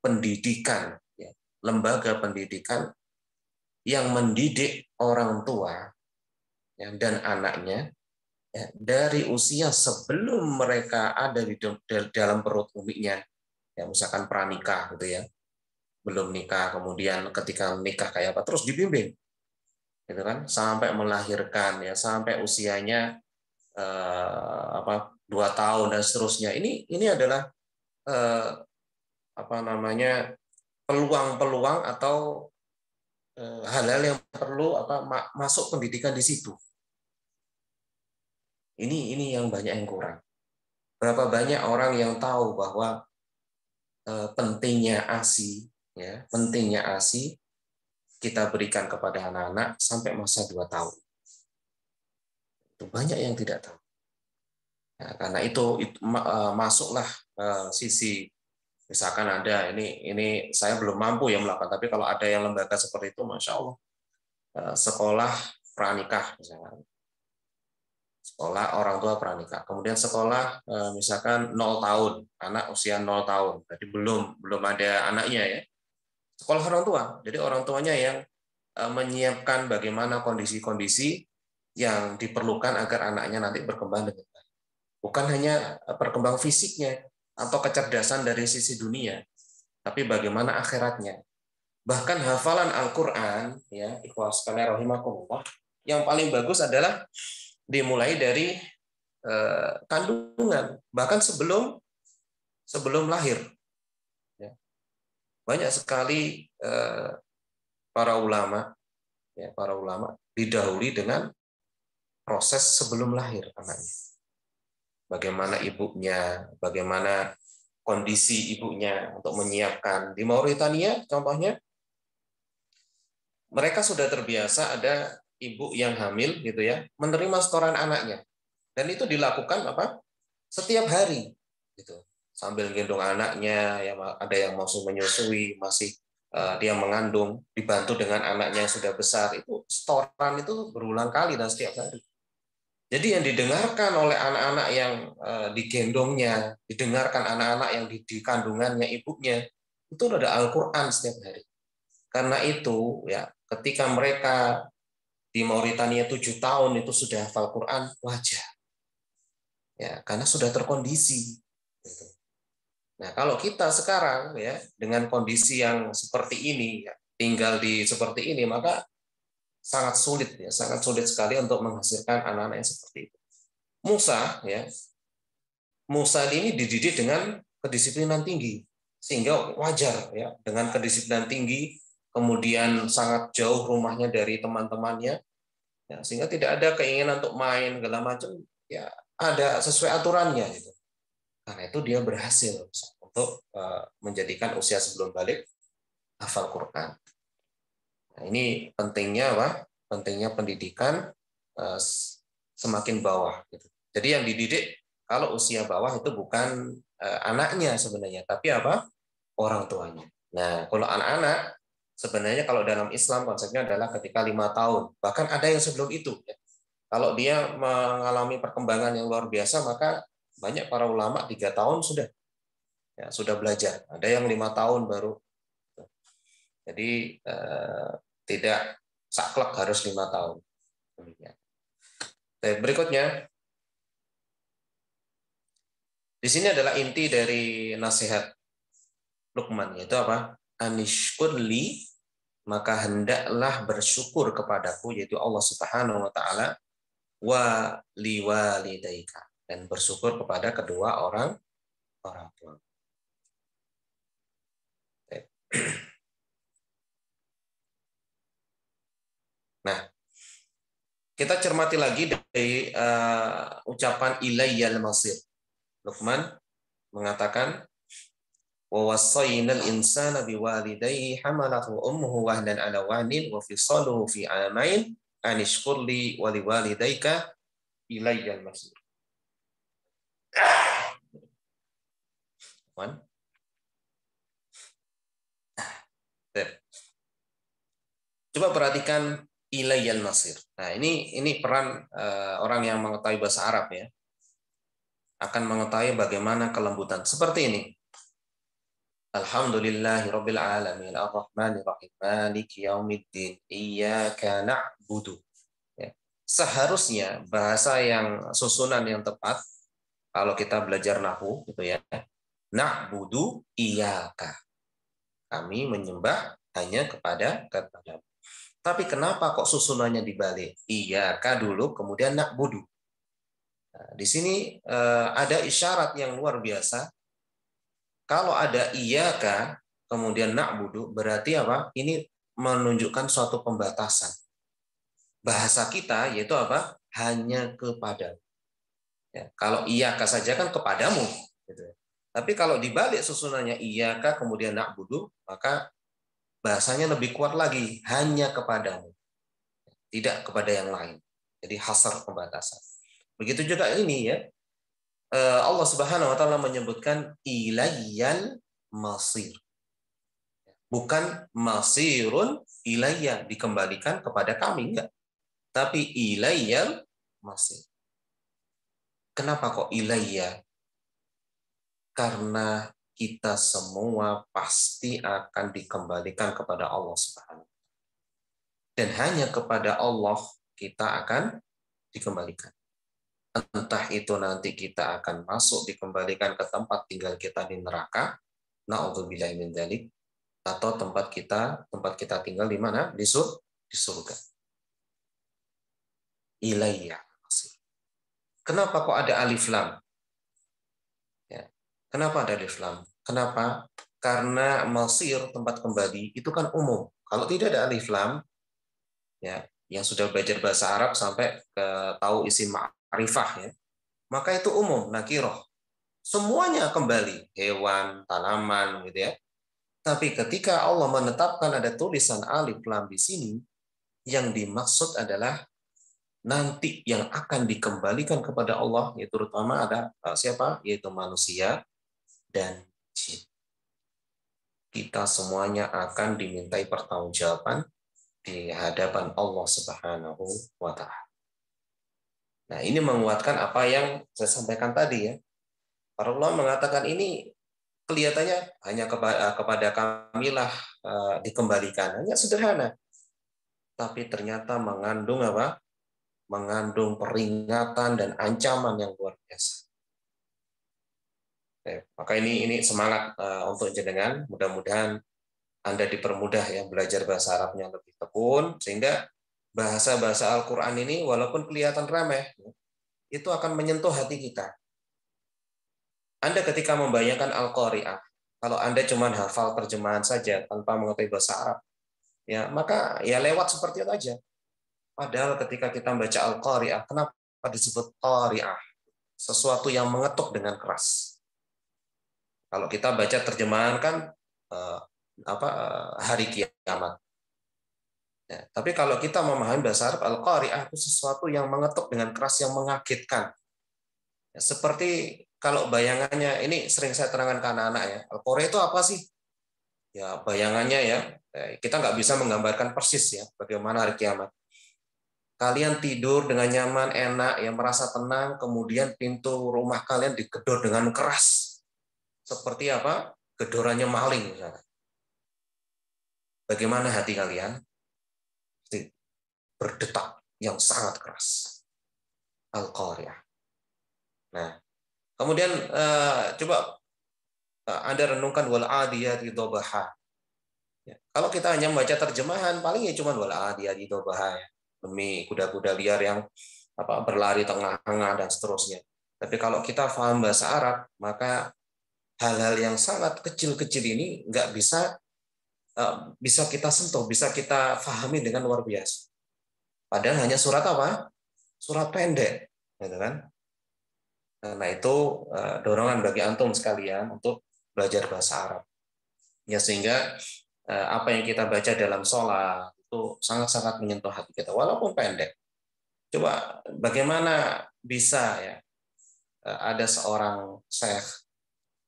pendidikan, ya, lembaga pendidikan yang mendidik orang tua ya, dan anaknya ya, dari usia sebelum mereka ada di dalam perut uminya, ya misalkan pranikah gitu ya, belum nikah, kemudian ketika menikah kayak apa, terus dibimbing, gitu kan, sampai melahirkan ya, sampai usianya 2 tahun dan seterusnya. Ini adalah peluang-peluang atau hal-hal yang perlu masuk pendidikan di situ. Ini yang banyak yang kurang. Berapa banyak orang yang tahu bahwa pentingnya ASI, ya, pentingnya ASI kita berikan kepada anak-anak sampai masa 2 tahun. Itu banyak yang tidak tahu. Nah, karena itu masuklah sisi misalkan ada ini saya belum mampu ya melakukan, tapi kalau ada yang lembaga seperti itu, masya Allah, sekolah pranikah misalnya, sekolah orang tua pranikah, kemudian sekolah misalkan 0 tahun, anak usia 0 tahun, jadi belum ada anaknya ya, sekolah orang tua, jadi orang tuanya yang menyiapkan bagaimana kondisi-kondisi yang diperlukan agar anaknya nanti berkembang dengan baik. Bukan hanya perkembangan fisiknya atau kecerdasan dari sisi dunia, tapi bagaimana akhiratnya. Bahkan hafalan Al-Quran, ya, ikhwas sekalian rahimakumullah, yang paling bagus adalah dimulai dari kandungan, bahkan sebelum lahir. Ya. Banyak sekali para ulama didahului dengan proses sebelum lahir anaknya. Bagaimana ibunya, bagaimana kondisi ibunya untuk menyiapkan. Di Mauritania contohnya, mereka sudah terbiasa ada ibu yang hamil gitu ya, menerima setoran anaknya. Dan itu dilakukan setiap hari gitu. Sambil gendong anaknya, ya ada yang masih menyusui, masih dia mengandung, dibantu dengan anaknya yang sudah besar, itu setoran itu berulang kali dan setiap hari. Jadi yang didengarkan oleh anak-anak yang digendongnya, didengarkan anak-anak yang di kandungannya ibunya, itu ada Al-Quran setiap hari. Karena itu ya ketika mereka di Mauritania 7 tahun itu sudah hafal Quran, wajar. Ya, karena sudah terkondisi. Nah, kalau kita sekarang ya dengan kondisi yang seperti ini, ya, tinggal di seperti ini, maka sangat sulit sekali untuk menghasilkan anak-anak yang seperti itu. Musa ini dididik dengan kedisiplinan tinggi, sehingga wajar ya dengan kedisiplinan tinggi, kemudian sangat jauh rumahnya dari teman-temannya, ya, sehingga tidak ada keinginan untuk main segala macam, ya ada sesuai aturannya gitu. Karena itu dia berhasil untuk menjadikan usia sebelum balik hafal Quran. Nah, ini pentingnya pentingnya pendidikan semakin bawah gitu. Jadi yang dididik kalau usia bawah itu bukan anaknya sebenarnya, tapi orang tuanya. Nah, kalau anak-anak sebenarnya kalau dalam Islam konsepnya adalah ketika 5 tahun, bahkan ada yang sebelum itu. Ya. Kalau dia mengalami perkembangan yang luar biasa, maka banyak para ulama 3 tahun sudah belajar. Ada yang 5 tahun baru. Jadi tidak saklek harus 5 tahun. Berikutnya, di sini adalah inti dari nasihat Luqman, yaitu apa? Anishkurli, maka hendaklah bersyukur kepadaku, yaitu Allah Subhanahu wa taala, wa liwalidaika, dan bersyukur kepada kedua orang tua. Nah, kita cermati lagi dari ucapan ilayyal masir. Luqman mengatakan, wa wasaynal insana biwalidayhi hamalathu ummuhu wahnan ala wahnin wa fisaluhu fi amain anishkur li wa liwalidayka ilayyal masir. Coba perhatikan ilayyal masir. Nah, ini peran orang yang mengetahui bahasa Arab ya. Akan mengetahui bagaimana kelembutan. Seperti ini. Alhamdulillahirabbil alamin arrahmanir rahim maliki yaumiddin iyyaka na'budu. Ya. Seharusnya bahasa yang susunan yang tepat kalau kita belajar nahwu gitu ya. Na'budu iyyaka. Kami menyembah hanya kepadamu. Tapi kenapa kok susunannya dibalik? Iyyaka dulu kemudian na'budu. Nah, di sini ada isyarat yang luar biasa. Kalau ada iyyaka kemudian na'budu berarti apa? Ini menunjukkan suatu pembatasan. Bahasa kita yaitu apa? Hanya kepadamu. Ya, kalau iyyaka saja kan kepadamu. Gitu. Tapi kalau dibalik susunannya iyyaka kemudian na'budu, maka bahasanya lebih kuat lagi, hanya kepadamu. Tidak kepada yang lain. Jadi hasar pembatasan. Begitu juga ini ya. Allah Subhanahu wa taala menyebutkan ilayyal masir. Bukan masirun ilayya dikembalikan kepada kami enggak. Tapi ilayyal masir. Kenapa kok ilayya? Karena kita semua pasti akan dikembalikan kepada Allah Subhanahu. Dan hanya kepada Allah kita akan dikembalikan. Entah itu nanti kita akan masuk dikembalikan ke tempat tinggal kita di neraka, naudzubillahi min dzalik, atau tempat kita tinggal di mana? Di surga. Ilayya. Kenapa kok ada alif lam? Ya. Kenapa ada alif lam? Kenapa? Karena masir tempat kembali itu kan umum. Kalau tidak ada alif lam, ya, yang sudah belajar bahasa Arab sampai ke tahu isim ma'rifah ya, maka itu umum nakiroh. Semuanya kembali, hewan, tanaman gitu ya. Tapi ketika Allah menetapkan ada tulisan alif lam di sini, yang dimaksud adalah nanti yang akan dikembalikan kepada Allah, yaitu terutama ada siapa? Yaitu manusia dan jin. Kita semuanya akan dimintai pertanggungjawaban di hadapan Allah Subhanahu wa taala. Nah, ini menguatkan apa yang saya sampaikan tadi ya. Para ulama mengatakan ini kelihatannya hanya kepada kamilah dikembalikan, hanya sederhana. Tapi ternyata mengandung apa? Mengandung peringatan dan ancaman yang luar biasa. Maka ini semangat untuk jenengan, mudah-mudahan Anda dipermudah ya belajar bahasa Arabnya lebih tekun sehingga bahasa-bahasa Al-Qur'an ini walaupun kelihatan remeh itu akan menyentuh hati kita. Anda ketika membayangkan Al-Qari'ah, kalau Anda cuma hafal terjemahan saja tanpa mengetahui bahasa Arab, ya maka ya lewat seperti itu aja. Padahal ketika kita membaca Al-Qari'ah, kenapa disebut Qari'ah? Sesuatu yang mengetuk dengan keras. Kalau kita baca terjemahan kan hari kiamat. Ya, tapi kalau kita memahami bahasa Arab, Al-Qari'ah itu sesuatu yang mengetuk dengan keras, yang mengagetkan. Ya, seperti kalau bayangannya, ini sering saya terangkan ke anak-anak ya, Al-Qari'ah itu apa sih? Ya bayangannya ya, kita nggak bisa menggambarkan persis ya bagaimana hari kiamat. Kalian tidur dengan nyaman, enak, yang merasa tenang, kemudian pintu rumah kalian digedor dengan keras. Seperti apa? Gedorannya maling misalnya. Bagaimana hati kalian? Berdetak yang sangat keras. Al-Qari'ah. Nah, kemudian coba Anda renungkan wal adiyati dhabaha. Ya, kalau kita hanya membaca terjemahan, paling ya cuma wal adiyati dhabaha ya. Demi kuda-kuda liar yang berlari tengah-tengah dan seterusnya. Tapi kalau kita paham bahasa Arab, maka hal-hal yang sangat kecil-kecil ini nggak bisa kita sentuh, bisa kita pahami dengan luar biasa. Padahal hanya surat apa? Surat pendek, gitu kan? Nah itu dorongan bagi antum sekalian untuk belajar bahasa Arab. Ya sehingga apa yang kita baca dalam sholat itu sangat-sangat menyentuh hati kita, walaupun pendek. Coba bagaimana bisa ya ada seorang syekh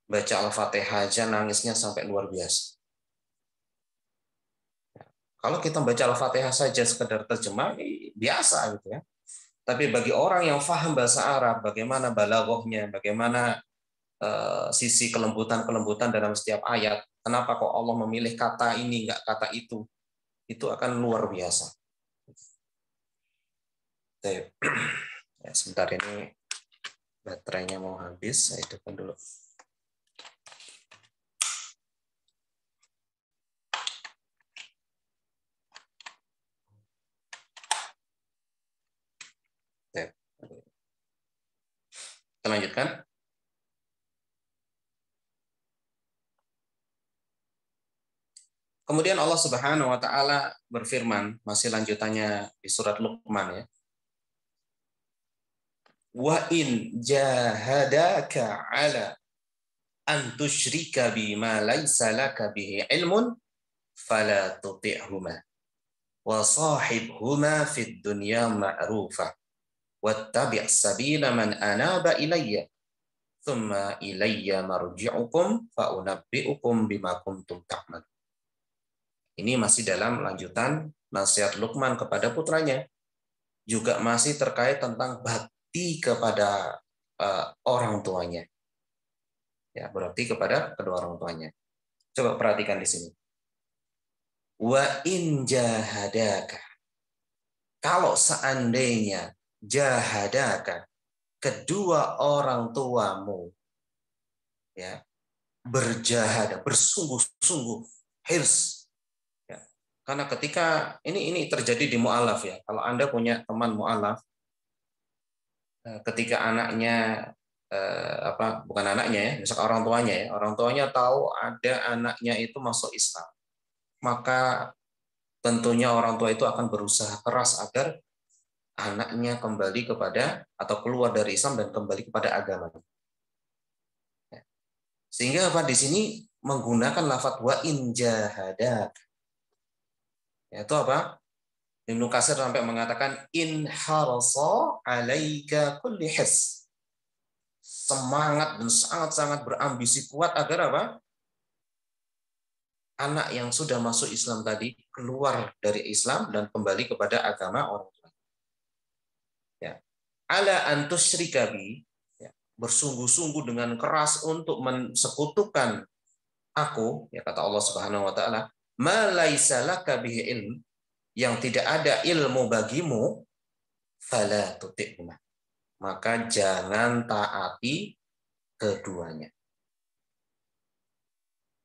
baca Al-Fatihah aja nangisnya sampai luar biasa. Kalau kita baca Al-Fatihah saja sekedar terjemah, biasa gitu ya. Tapi bagi orang yang paham bahasa Arab, bagaimana balaghahnya, bagaimana sisi kelembutan-kelembutan dalam setiap ayat, kenapa kok Allah memilih kata ini, nggak kata itu akan luar biasa. Ya, sebentar ini baterainya mau habis, saya hidupkan dulu. Kita lanjutkan. Kemudian Allah Subhanahu wa taala berfirman, masih lanjutannya di surat Luqman ya. Wa in jahadaka ala an tusyrika bima laisa laka bihi ilmun fala tuti'huma wa sahibhuma fid dunya ma'rufa wattabi' sabila man anaba ilayya thumma ilayya marji'ukum fa unabbi'ukum bima kuntum ta'malun. Ini masih dalam lanjutan nasihat Luqman kepada putranya, juga masih terkait tentang bakti kepada orang tuanya. Ya, berarti kepada kedua orang tuanya. Coba perhatikan di sini. Wa in jahadaka. Kalau seandainya jahadaka, kedua orang tuamu ya, berjahada, bersungguh-sungguh, hirs. Ya. Karena ketika ini terjadi di mu'alaf ya. Kalau Anda punya teman mu'alaf, ketika anaknya bukan anaknya ya, misalkan orang tuanya tahu ada anaknya itu masuk Islam, maka tentunya orang tua itu akan berusaha keras agar anaknya kembali kepada atau keluar dari Islam dan kembali kepada agama. Sehingga apa di sini menggunakan lafadz wa in jahadak. Yaitu apa? Ibnu Katsir sampai mengatakan in harasa alaika kulli his. Semangat dan sangat-sangat berambisi kuat agar apa? Anak yang sudah masuk Islam tadi keluar dari Islam dan kembali kepada agama orang tua. Ya. Ala antusyrika bi, ya, bersungguh-sungguh dengan keras untuk mensekutukan aku, ya kata Allah Subhanahu wa taala, ma laisa laka bihi ilm, yang tidak ada ilmu bagimu, fala tuti'huma. Maka jangan taati keduanya.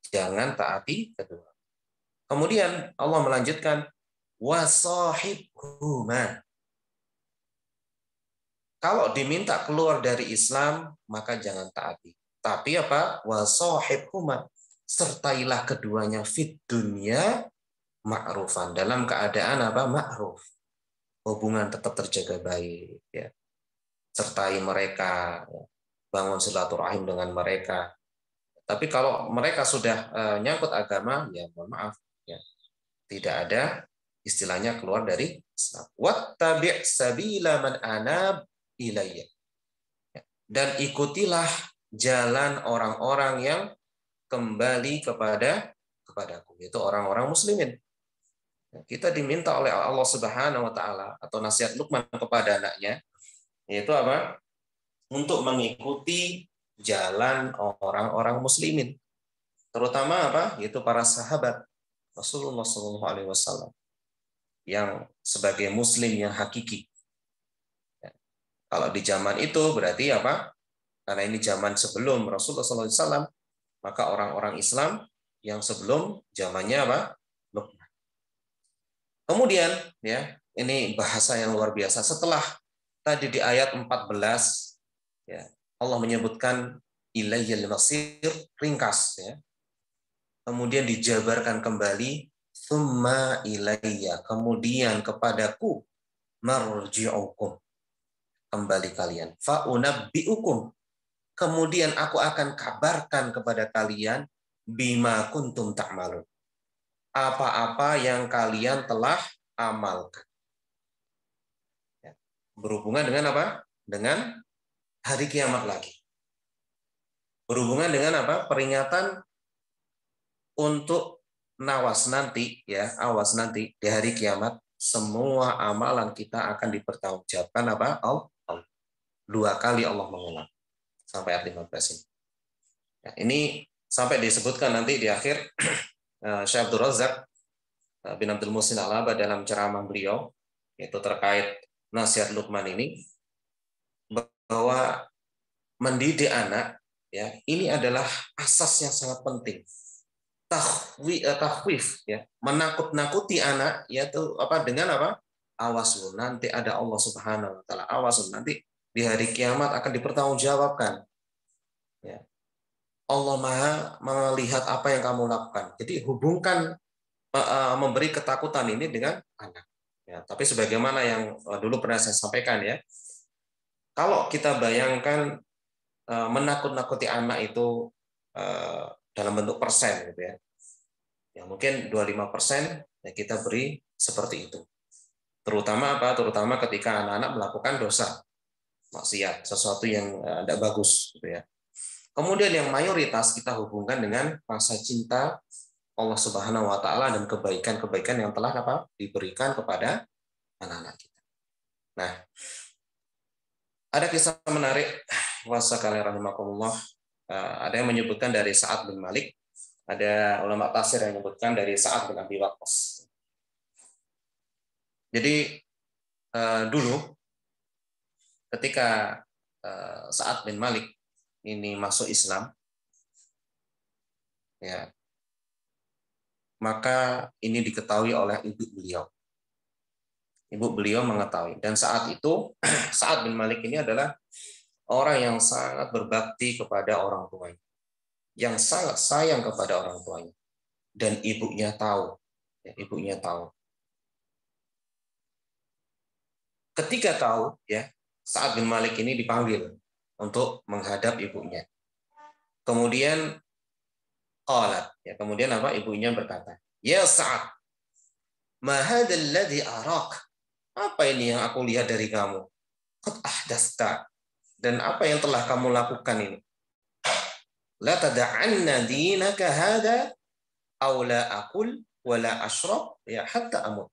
Jangan taati kedua. Kemudian Allah melanjutkan wasahibhuma. Kalau diminta keluar dari Islam, maka jangan taati. Tapi apa? Wasahibhuma. Sertailah keduanya fit dunya ma'rufan. Dalam keadaan apa? Ma'ruf. Hubungan tetap terjaga baik. Ya. Sertai mereka. Bangun silaturahim dengan mereka. Tapi kalau mereka sudah nyangkut agama, ya mohon maaf. Ya. Tidak ada istilahnya keluar dari Islam. Wattabi' sabila man anab ilayya. Dan ikutilah jalan orang-orang yang kembali kepadaku, yaitu orang-orang muslimin. Kita diminta oleh Allah Subhanahu wa taala atau nasihat Luqman kepada anaknya, yaitu apa? Untuk mengikuti jalan orang-orang muslimin. Terutama apa? Yaitu para sahabat Rasulullah SAW yang sebagai muslim yang hakiki. Kalau di zaman itu berarti apa? Karena ini zaman sebelum Rasulullah SAW, maka orang-orang Islam yang sebelum zamannya apa? Luqman. Kemudian ya, ini bahasa yang luar biasa. Setelah tadi di ayat 14 ya, Allah menyebutkan ilayyal masir, ringkas ya. Kemudian dijabarkan kembali summa ilayya, kemudian kepadaku marji'ukum, kembali kalian. Fa unabbi'ukum, kemudian aku akan kabarkan kepada kalian bima kuntum ta'malun, apa-apa yang kalian telah amalkan. Berhubungan dengan apa? Dengan hari kiamat lagi. Berhubungan dengan apa? Peringatan untuk nawas nanti, ya, awas nanti di hari kiamat semua amalan kita akan dipertanggungjawabkan apa? Dua kali Allah mengulang sampai ayat 15 ini. Ya, ini sampai disebutkan nanti di akhir Syekh Abdul Razak bin Abdul Muhsin Al-Abbad dalam ceramah beliau itu terkait nasihat Luqman ini, bahwa mendidik anak, ya, ini adalah asas yang sangat penting. Takhwif, ya, menakut-nakuti anak, yaitu apa, dengan apa? Awas lu, nanti ada Allah Subhanahu wa taala. Awas lu, nanti di hari kiamat akan dipertanggungjawabkan. Ya. Allah Maha melihat apa yang kamu lakukan. Jadi hubungkan memberi ketakutan ini dengan anak. Ya, tapi sebagaimana yang dulu pernah saya sampaikan, ya, kalau kita bayangkan menakut-nakuti anak itu dalam bentuk persen, gitu ya. Ya mungkin 25% ya kita beri seperti itu. Terutama apa? Terutama ketika anak-anak melakukan dosa, maksiat, sesuatu yang tidak bagus, gitu ya. Kemudian yang mayoritas kita hubungkan dengan rasa cinta Allah Subhanahu wa taala dan kebaikan-kebaikan yang telah apa? Diberikan kepada anak-anak kita. Nah, ada kisah menarik, wasakali rahimakumullah. Ada yang menyebutkan dari Sa'ad bin Malik, ada ulama tafsir yang menyebutkan dari Sa'ad bin Abi Waqqas. Jadi dulu ketika Sa'ad bin Malik ini masuk Islam, ya, maka ini diketahui oleh ibu beliau. Ibu beliau mengetahui, dan saat itu Sa'ad bin Malik ini adalah orang yang sangat berbakti kepada orang tuanya, yang sangat sayang kepada orang tuanya, dan ibunya tahu, ya, ibunya tahu. Ketika tahu, ya, Sa'ad bin Malik ini dipanggil untuk menghadap ibunya. Kemudian qalat, ya, kemudian apa? Ibunya berkata, "Ya Sa'ad, ma hadzal ladzi arak?" Apa ini yang aku lihat dari kamu? Qad ahdasta. Dan apa yang telah kamu lakukan ini? La tada'anna dinaka hadha aw la aqul wa la ashrab ya hatta amut.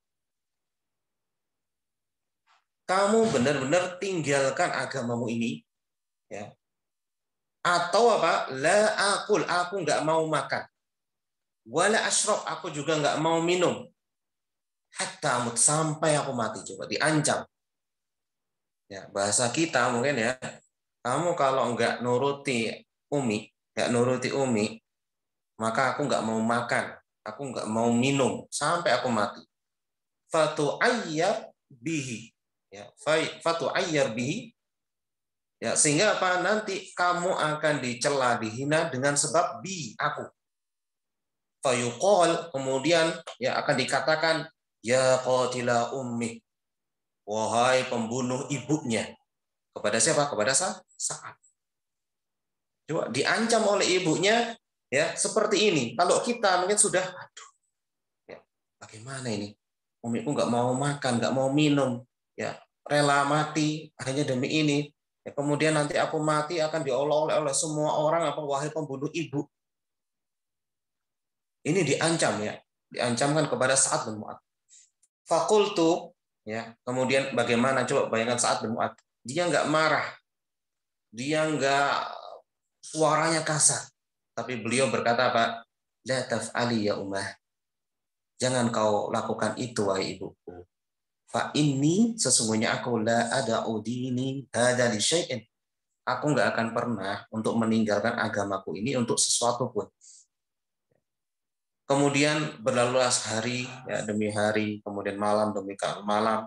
Kamu benar-benar tinggalkan agamamu ini, ya. Atau apa? La aqul, aku nggak mau makan. Wa la ashrab, aku juga nggak mau minum. Hatta amut, sampai aku mati. Coba diancam. Ya, bahasa kita mungkin, ya. Kamu kalau nggak nuruti Umi, maka aku nggak mau makan, aku nggak mau minum sampai aku mati. Fatu ayyar bihi, ya, fatu ayyar bihi, ya, sehingga apa? Nanti kamu akan dicela, dihina dengan sebab aku. Fayuqal, kemudian ya akan dikatakan, ya qatila ummi, wahai pembunuh ibunya. Kepada siapa? Kepada Sa'ad. Coba diancam oleh ibunya, ya, seperti ini. Kalau kita mungkin sudah, aduh, ya, bagaimana ini? Umiku nggak mau makan, nggak mau minum, ya, rela mati hanya demi ini. Ya, kemudian nanti aku mati akan diolok oleh semua orang, apa, wahai pembunuh ibu. Ini diancam, ya, diancamkan kepada Sa'ad bin Mu'adz. Fakultu, ya, kemudian bagaimana? Coba bayangkan Sa'ad bin Mu'adz. Dia nggak marah, dia nggak suaranya kasar, tapi beliau berkata apa? La taf'ali ya ummah. Jangan kau lakukan itu, wahai ibuku. Fa inni, sesungguhnya aku, la ada udini hada li syai'in. Aku nggak akan pernah untuk meninggalkan agamaku ini untuk sesuatu pun. Kemudian berlalulah hari, ya, demi hari, kemudian malam demi malam,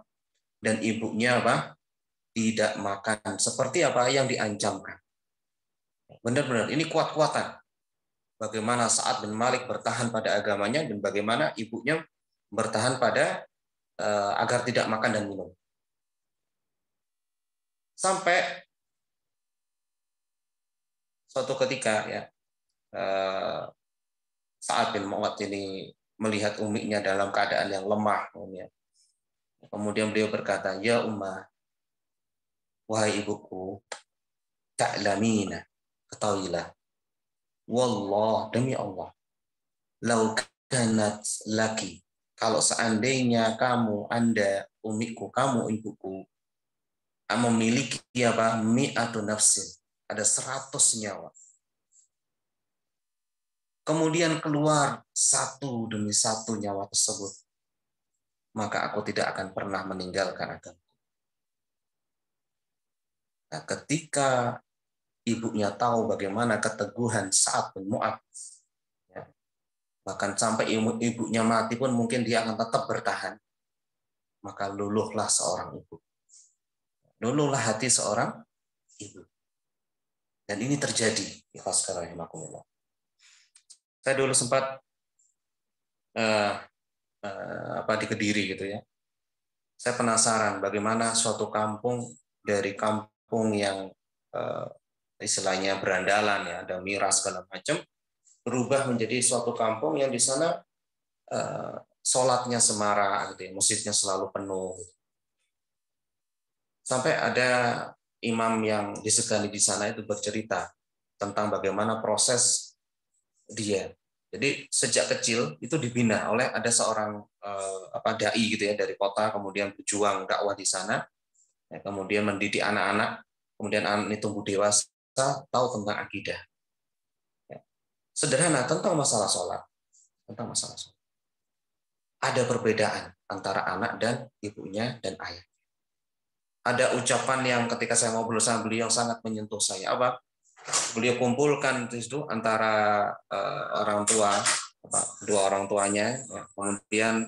dan ibunya apa? Tidak makan. Seperti apa yang diancamkan. Benar-benar ini kuat-kuatan. Bagaimana Sa'ad bin Malik bertahan pada agamanya dan bagaimana ibunya bertahan pada agar tidak makan dan minum. Sampai suatu ketika, ya, Sa'ad bin Mu'adz ini melihat uminya dalam keadaan yang lemah. Kemudian beliau berkata, ya ummah, wahai ibuku, ta'lamina, ketahuilah, wallah, demi Allah, lau kanat laki, kalau seandainya kamu, Anda, umiku, kamu, ibuku, memiliki apa? Mi'atu nafsin, ada 100 nyawa. Kemudian keluar satu demi satu nyawa tersebut, maka aku tidak akan pernah meninggalkan agama. Nah, ketika ibunya tahu bagaimana keteguhan Sa'ad bin Mu'adz, ya, bahkan sampai ibunya mati pun mungkin dia akan tetap bertahan, maka luluhlah seorang ibu. Luluhlah hati seorang ibu. Dan ini terjadi. Saya dulu sempat di Kediri gitu ya. Saya penasaran bagaimana suatu kampung, dari kampung yang istilahnya berandalan ya, ada miras segala macam, berubah menjadi suatu kampung yang di sana sholatnya semarak gitu ya, masjidnya selalu penuh gitu. Sampai ada imam yang disegani di sana itu bercerita tentang bagaimana proses dia. Jadi sejak kecil itu dibina oleh ada seorang dai gitu ya dari kota, kemudian berjuang dakwah di sana, ya, kemudian mendidik anak-anak, kemudian anak ini tumbuh dewasa, tahu tentang akidah. Ya. Sederhana tentang masalah sholat, Ada perbedaan antara anak dan ibunya dan ayah. Ada ucapan yang ketika saya ngobrol sama beliau sangat menyentuh saya. Apa? Beliau kumpulkan itu antara orang tua, dua orang tuanya, ya, kemudian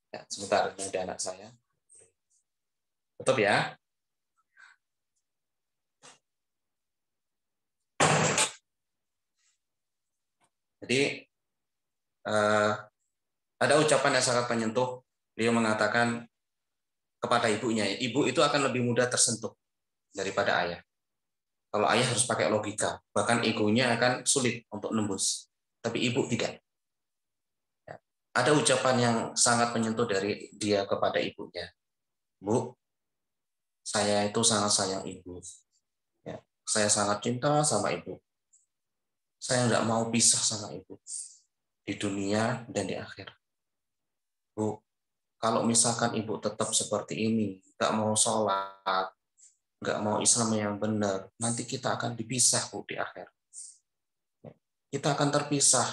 ya, sebentar, ini ada anak saya. Tutup ya. Jadi ada ucapan yang sangat menyentuh. Beliau mengatakan kepada ibunya, ibu itu akan lebih mudah tersentuh daripada ayah. Kalau ayah harus pakai logika, bahkan egonya akan sulit untuk nembus. Tapi ibu tidak. Ada ucapan yang sangat menyentuh dari dia kepada ibunya. Bu, saya itu sangat sayang ibu. Ya, saya sangat cinta sama ibu. Saya nggak mau pisah sama ibu di dunia dan di akhirat. Bu, kalau misalkan ibu tetap seperti ini, nggak mau sholat, nggak mau Islam yang benar, nanti kita akan dipisah, Bu, di akhirat. Kita akan terpisah.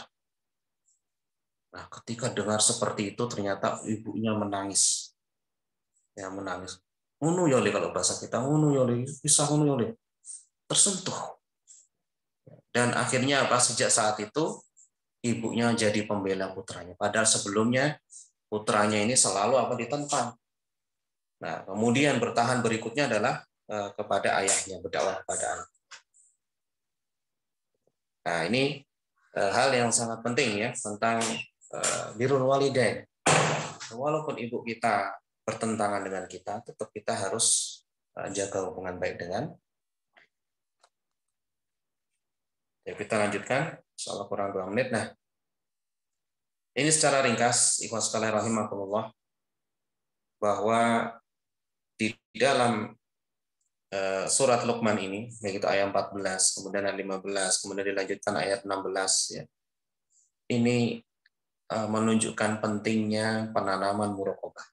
Nah, ketika dengar seperti itu, ternyata ibunya menangis. Ya, menangis. Ngunu yoli kalau bahasa kita, ngunu yoli, pisah ngunu yoli. Tersentuh. Dan akhirnya apa? Sejak saat itu, ibunya jadi pembela putranya. Padahal sebelumnya, putranya ini selalu ditentang. Nah, kemudian bertahan berikutnya adalah kepada ayahnya, berdakwah kepada anak. Nah, ini hal yang sangat penting ya tentang birrul walidain. Walaupun ibu kita bertentangan dengan kita, tetap kita harus jaga hubungan baik dengan. Ya, kita lanjutkan, insyaallah kurang 2 menit. Nah, ini secara ringkas, ikhwan sekalian rahimakumullah, bahwa di dalam surat Luqman ini, yaitu ayat 14, kemudian ayat 15, kemudian dilanjutkan ayat 16, ya. Ini menunjukkan pentingnya penanaman muraqabah.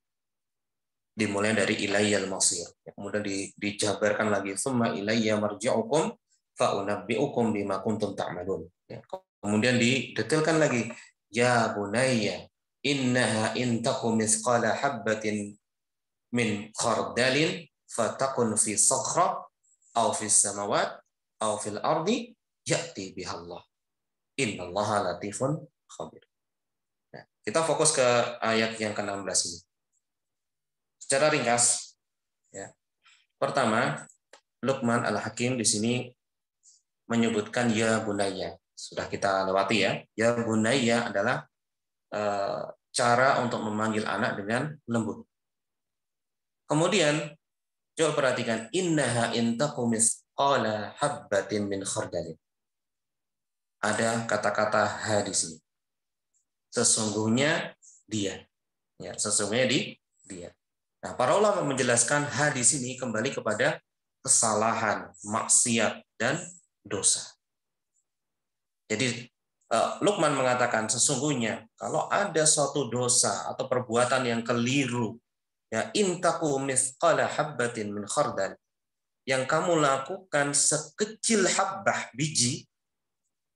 Dimulai dari ilayyal masir. Kemudian dijabarkan lagi, summa ilayya marji'ukum fa unabbi'ukum bima kuntum ta'malun. Ya. Kemudian didetailkan lagi, ya bunayya innaha in takum mithqala habbatin min khardalin fatakun fi sakhra aw fi samawat aw fil ardi ya'ti bihallah. Innallaha latifun khabir. Nah, kita fokus ke ayat yang ke-16 ini. Secara ringkas, ya. Pertama, Luqman Al-Hakim di sini menyebutkan ya bunayya. Sudah kita lewati ya. Ya bunayya adalah cara untuk memanggil anak dengan lembut. Kemudian coba perhatikan, innaha in takum mithqala habbatin min khardalin. Ada kata-kata ha di sini. Sesungguhnya dia. Ya, sesungguhnya dia. Nah, para ulama menjelaskan hadis ini kembali kepada kesalahan, maksiat, dan dosa. Jadi Luqman mengatakan sesungguhnya kalau ada suatu dosa atau perbuatan yang keliru, ya intaku mithqala habbatin min khardal, yang kamu lakukan sekecil habbah biji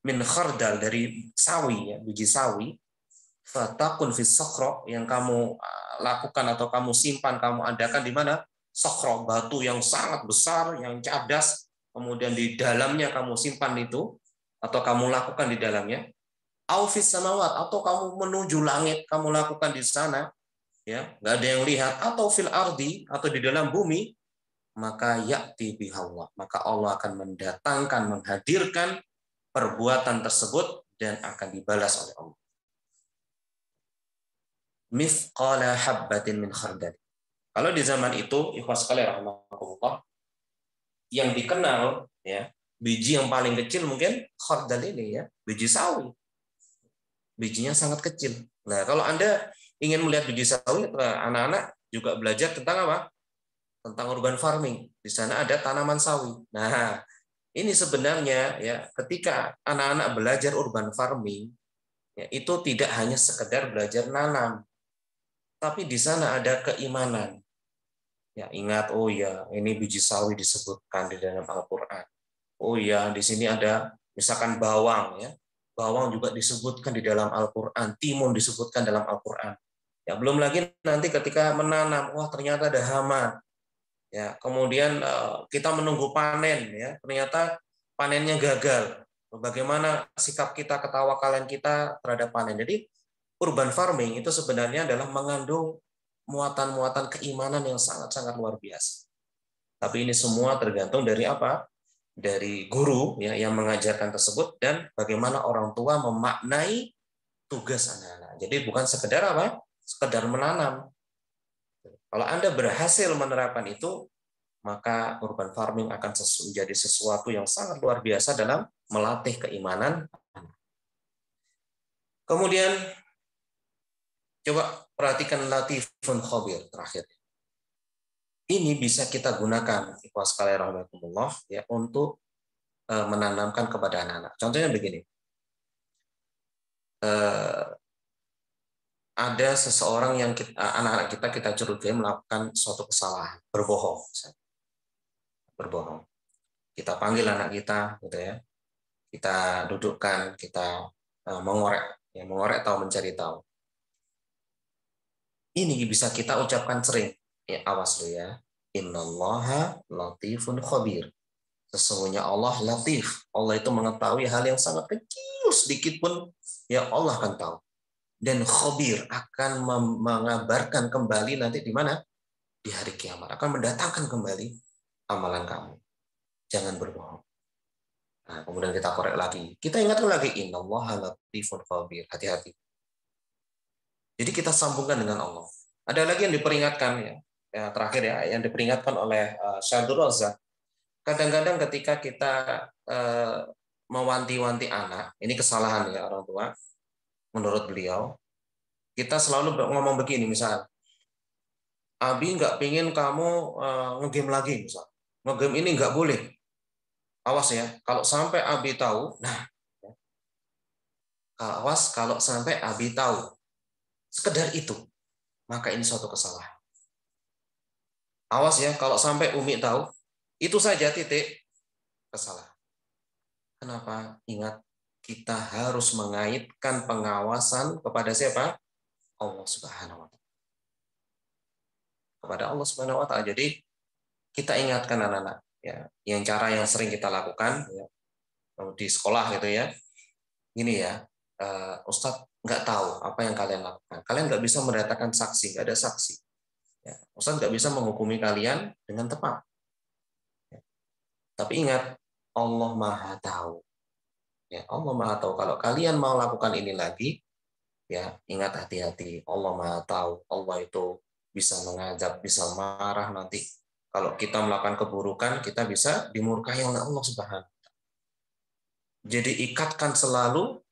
min khardal dari sawi, ya, biji sawi, fatakun fis sakhra, yang kamu lakukan atau kamu simpan, kamu adakan di mana? Sakhra, batu yang sangat besar, yang cadas, kemudian di dalamnya kamu simpan itu, atau kamu lakukan di dalamnya, au fis samawat, atau kamu menuju langit, kamu lakukan di sana, ya, nggak ada yang lihat, atau fil ardi, atau di dalam bumi, maka ya'ti bihallah, maka Allah akan mendatangkan, menghadirkan perbuatan tersebut dan akan dibalas oleh Allah. Mithqala habbatin min khardal. Kalau di zaman itu, ikhwas sekalian rahimahullah, yang dikenal, ya, biji yang paling kecil mungkin khardal ini, ya, biji sawi. Bijinya sangat kecil. Nah, kalau Anda ingin melihat biji sawi, anak-anak juga belajar tentang apa? Tentang urban farming. Di sana ada tanaman sawi. Nah, ini sebenarnya, ya, ketika anak-anak belajar urban farming, ya, itu tidak hanya sekedar belajar nanam, tapi di sana ada keimanan. Ya, ingat, oh ya, ini biji sawi disebutkan di dalam Al-Qur'an. Oh ya, di sini ada misalkan bawang, ya. Bawang juga disebutkan di dalam Al-Qur'an, timun disebutkan dalam Al-Qur'an. Ya, belum lagi nanti ketika menanam, wah ternyata ada hama. Ya, kemudian kita menunggu panen, ya. Ternyata panennya gagal. Bagaimana sikap kita, ketawakalan kita terhadap panen. Jadi urban farming itu sebenarnya adalah mengandung muatan-muatan keimanan yang sangat-sangat luar biasa. Tapi ini semua tergantung dari apa? Dari guru, ya, yang mengajarkan tersebut, dan bagaimana orang tua memaknai tugas anak-anak. Jadi bukan sekedar apa? Sekedar menanam. Kalau Anda berhasil menerapkan itu, maka urban farming akan menjadi sesuatu yang sangat luar biasa dalam melatih keimanan. Kemudian coba perhatikan latifun khabir terakhir. Ini bisa kita gunakan, ikhwas sekalian rahimakumullah, ya, untuk menanamkan kepada anak-anak. Contohnya begini. Ada seseorang yang anak-anak kita curigai melakukan suatu kesalahan, berbohong. Berbohong. Kita panggil anak kita, gitu ya. Kita dudukkan, kita mengorek, ya, mengorek tahu mencari tahu. Ini bisa kita ucapkan sering. Ya, awas lo ya. Innallaha latifun khabir. Sesungguhnya Allah latif. Allah itu mengetahui hal yang sangat kecil sedikit pun, ya Allah akan tahu. Dan khabir akan mengabarkan kembali nanti di mana? Di hari kiamat. Akan mendatangkan kembali amalan kamu. Jangan berbohong. Nah, kemudian kita korek lagi. Kita ingatkan lagi. Innallaha latifun khabir. Hati-hati. Jadi kita sambungkan dengan Allah. Ada lagi yang diperingatkan, ya, terakhir, ya, yang diperingatkan oleh Syaikhul Razak. Kadang-kadang ketika kita mewanti-wanti anak, ini kesalahan, ya, orang tua, menurut beliau, kita selalu ngomong begini, misal, Abi nggak pingin kamu ngegame lagi, misal, ngegame ini nggak boleh, awas ya, kalau sampai Abi tahu, nah, awas kalau sampai Abi tahu, sekedar itu, maka ini suatu kesalahan. Awas ya, kalau sampai Umi tahu, itu saja titik, kesalahan. Kenapa? Ingat, kita harus mengaitkan pengawasan kepada siapa? Allah Subhanahu wa Ta'ala. Kepada Allah Subhanahu wa Ta'ala. Jadi kita ingatkan anak-anak, ya, yang cara yang sering kita lakukan, ya, di sekolah gitu ya. Gini ya, Ustadz nggak tahu apa yang kalian lakukan. Kalian nggak bisa mendatangkan saksi, nggak ada saksi. Ya, Ustadz nggak bisa menghukumi kalian dengan tepat. Ya. Tapi ingat, Allah Maha Tahu. Ya, Allah Maha Tahu. Kalau kalian mau lakukan ini lagi, ya, ingat, hati-hati. Allah Maha Tahu. Allah itu bisa mengazab, bisa marah nanti. Kalau kita melakukan keburukan, kita bisa dimurkahi oleh Allah Subhanahu. Jadi ikatkan selalu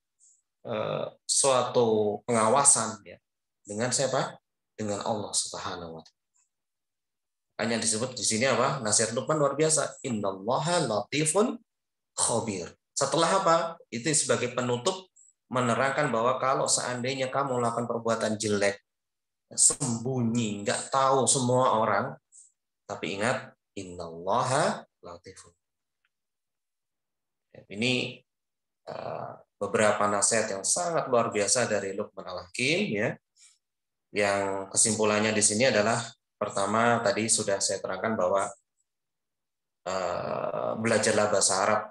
suatu pengawasan, ya, dengan siapa? Dengan Allah Subhanahu wa Ta'ala. Hanya disebut di sini apa? Nasihat Luqman luar biasa. Innallaha latifun khabir. Setelah apa? Itu sebagai penutup menerangkan bahwa kalau seandainya kamu melakukan perbuatan jelek, sembunyi, nggak tahu semua orang, tapi ingat, innallaha latifun. Ini beberapa nasihat yang sangat luar biasa dari Luqman Al-Hakim, ya. Yang kesimpulannya di sini adalah pertama tadi sudah saya terangkan bahwa belajarlah bahasa Arab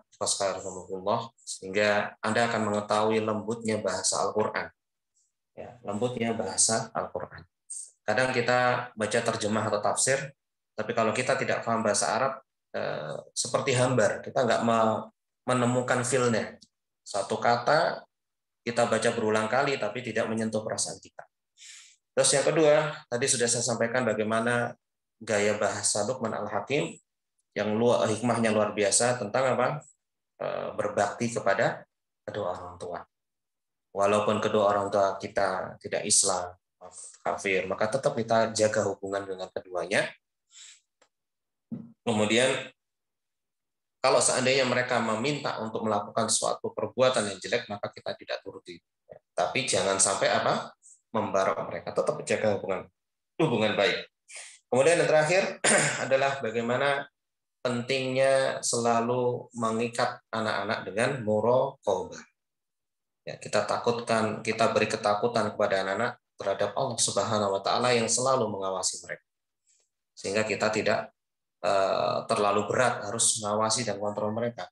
sehingga Anda akan mengetahui lembutnya bahasa Al-Qur'an. Ya, lembutnya bahasa Al-Qur'an. Kadang kita baca terjemah atau tafsir, tapi kalau kita tidak paham bahasa Arab, seperti hambar, kita nggak menemukan feel-nya. Satu kata kita baca berulang kali, tapi tidak menyentuh perasaan kita. Terus yang kedua, tadi sudah saya sampaikan bagaimana gaya bahasa Luqman Al-Hakim yang hikmahnya luar biasa tentang apa? Berbakti kepada kedua orang tua. Walaupun kedua orang tua kita tidak Islam, kafir, maka tetap kita jaga hubungan dengan keduanya. Kemudian kalau seandainya mereka meminta untuk melakukan suatu perbuatan yang jelek, maka kita tidak turuti. Tapi jangan sampai apa? Membarok mereka. Tetap jaga hubungan baik. Kemudian yang terakhir adalah bagaimana pentingnya selalu mengikat anak-anak dengan muraqabah. Ya, kita beri ketakutan kepada anak-anak terhadap Allah Subhanahu wa taala yang selalu mengawasi mereka. Sehingga kita tidak terlalu berat harus mengawasi dan kontrol mereka.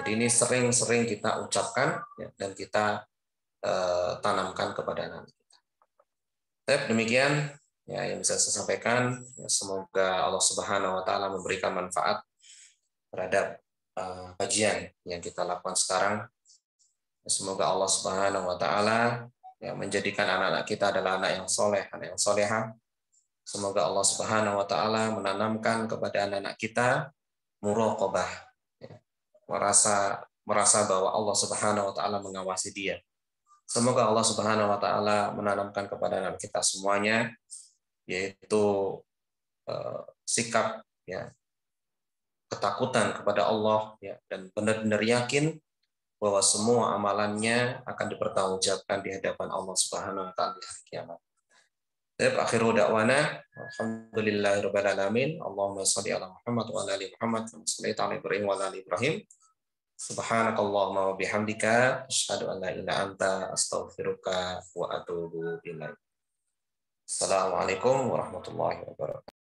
Jadi ini sering-sering kita ucapkan, ya, dan kita tanamkan kepada anak kita. Demikian ya yang bisa saya sampaikan. Ya, semoga Allah Subhanahu wa taala memberikan manfaat terhadap kajian yang kita lakukan sekarang. Semoga Allah Subhanahu wa taala ya menjadikan anak-anak kita adalah anak yang soleh, anak yang soleha. Semoga Allah Subhanahu wa taala menanamkan kepada anak-anak kita muraqabah, ya, merasa bahwa Allah Subhanahu wa taala mengawasi dia. Semoga Allah Subhanahu wa taala menanamkan kepada anak kita semuanya yaitu sikap, ya, ketakutan kepada Allah, ya, dan benar-benar yakin bahwa semua amalannya akan dipertanggungjawabkan di hadapan Allah Subhanahu wa taala di hari kiamat. Akhiru da'wana alhamdulillahirabbil alamin. Allahumma shalli ala Muhammad wa ala ali Muhammad kama shallaita ala Ibrahim wa ala ali Ibrahim. Subhanakallahumma wa bihamdika asyhadu an la ilaha illa anta astaghfiruka wa atubu ilaik. Assalamualaikum warahmatullahi wabarakatuh.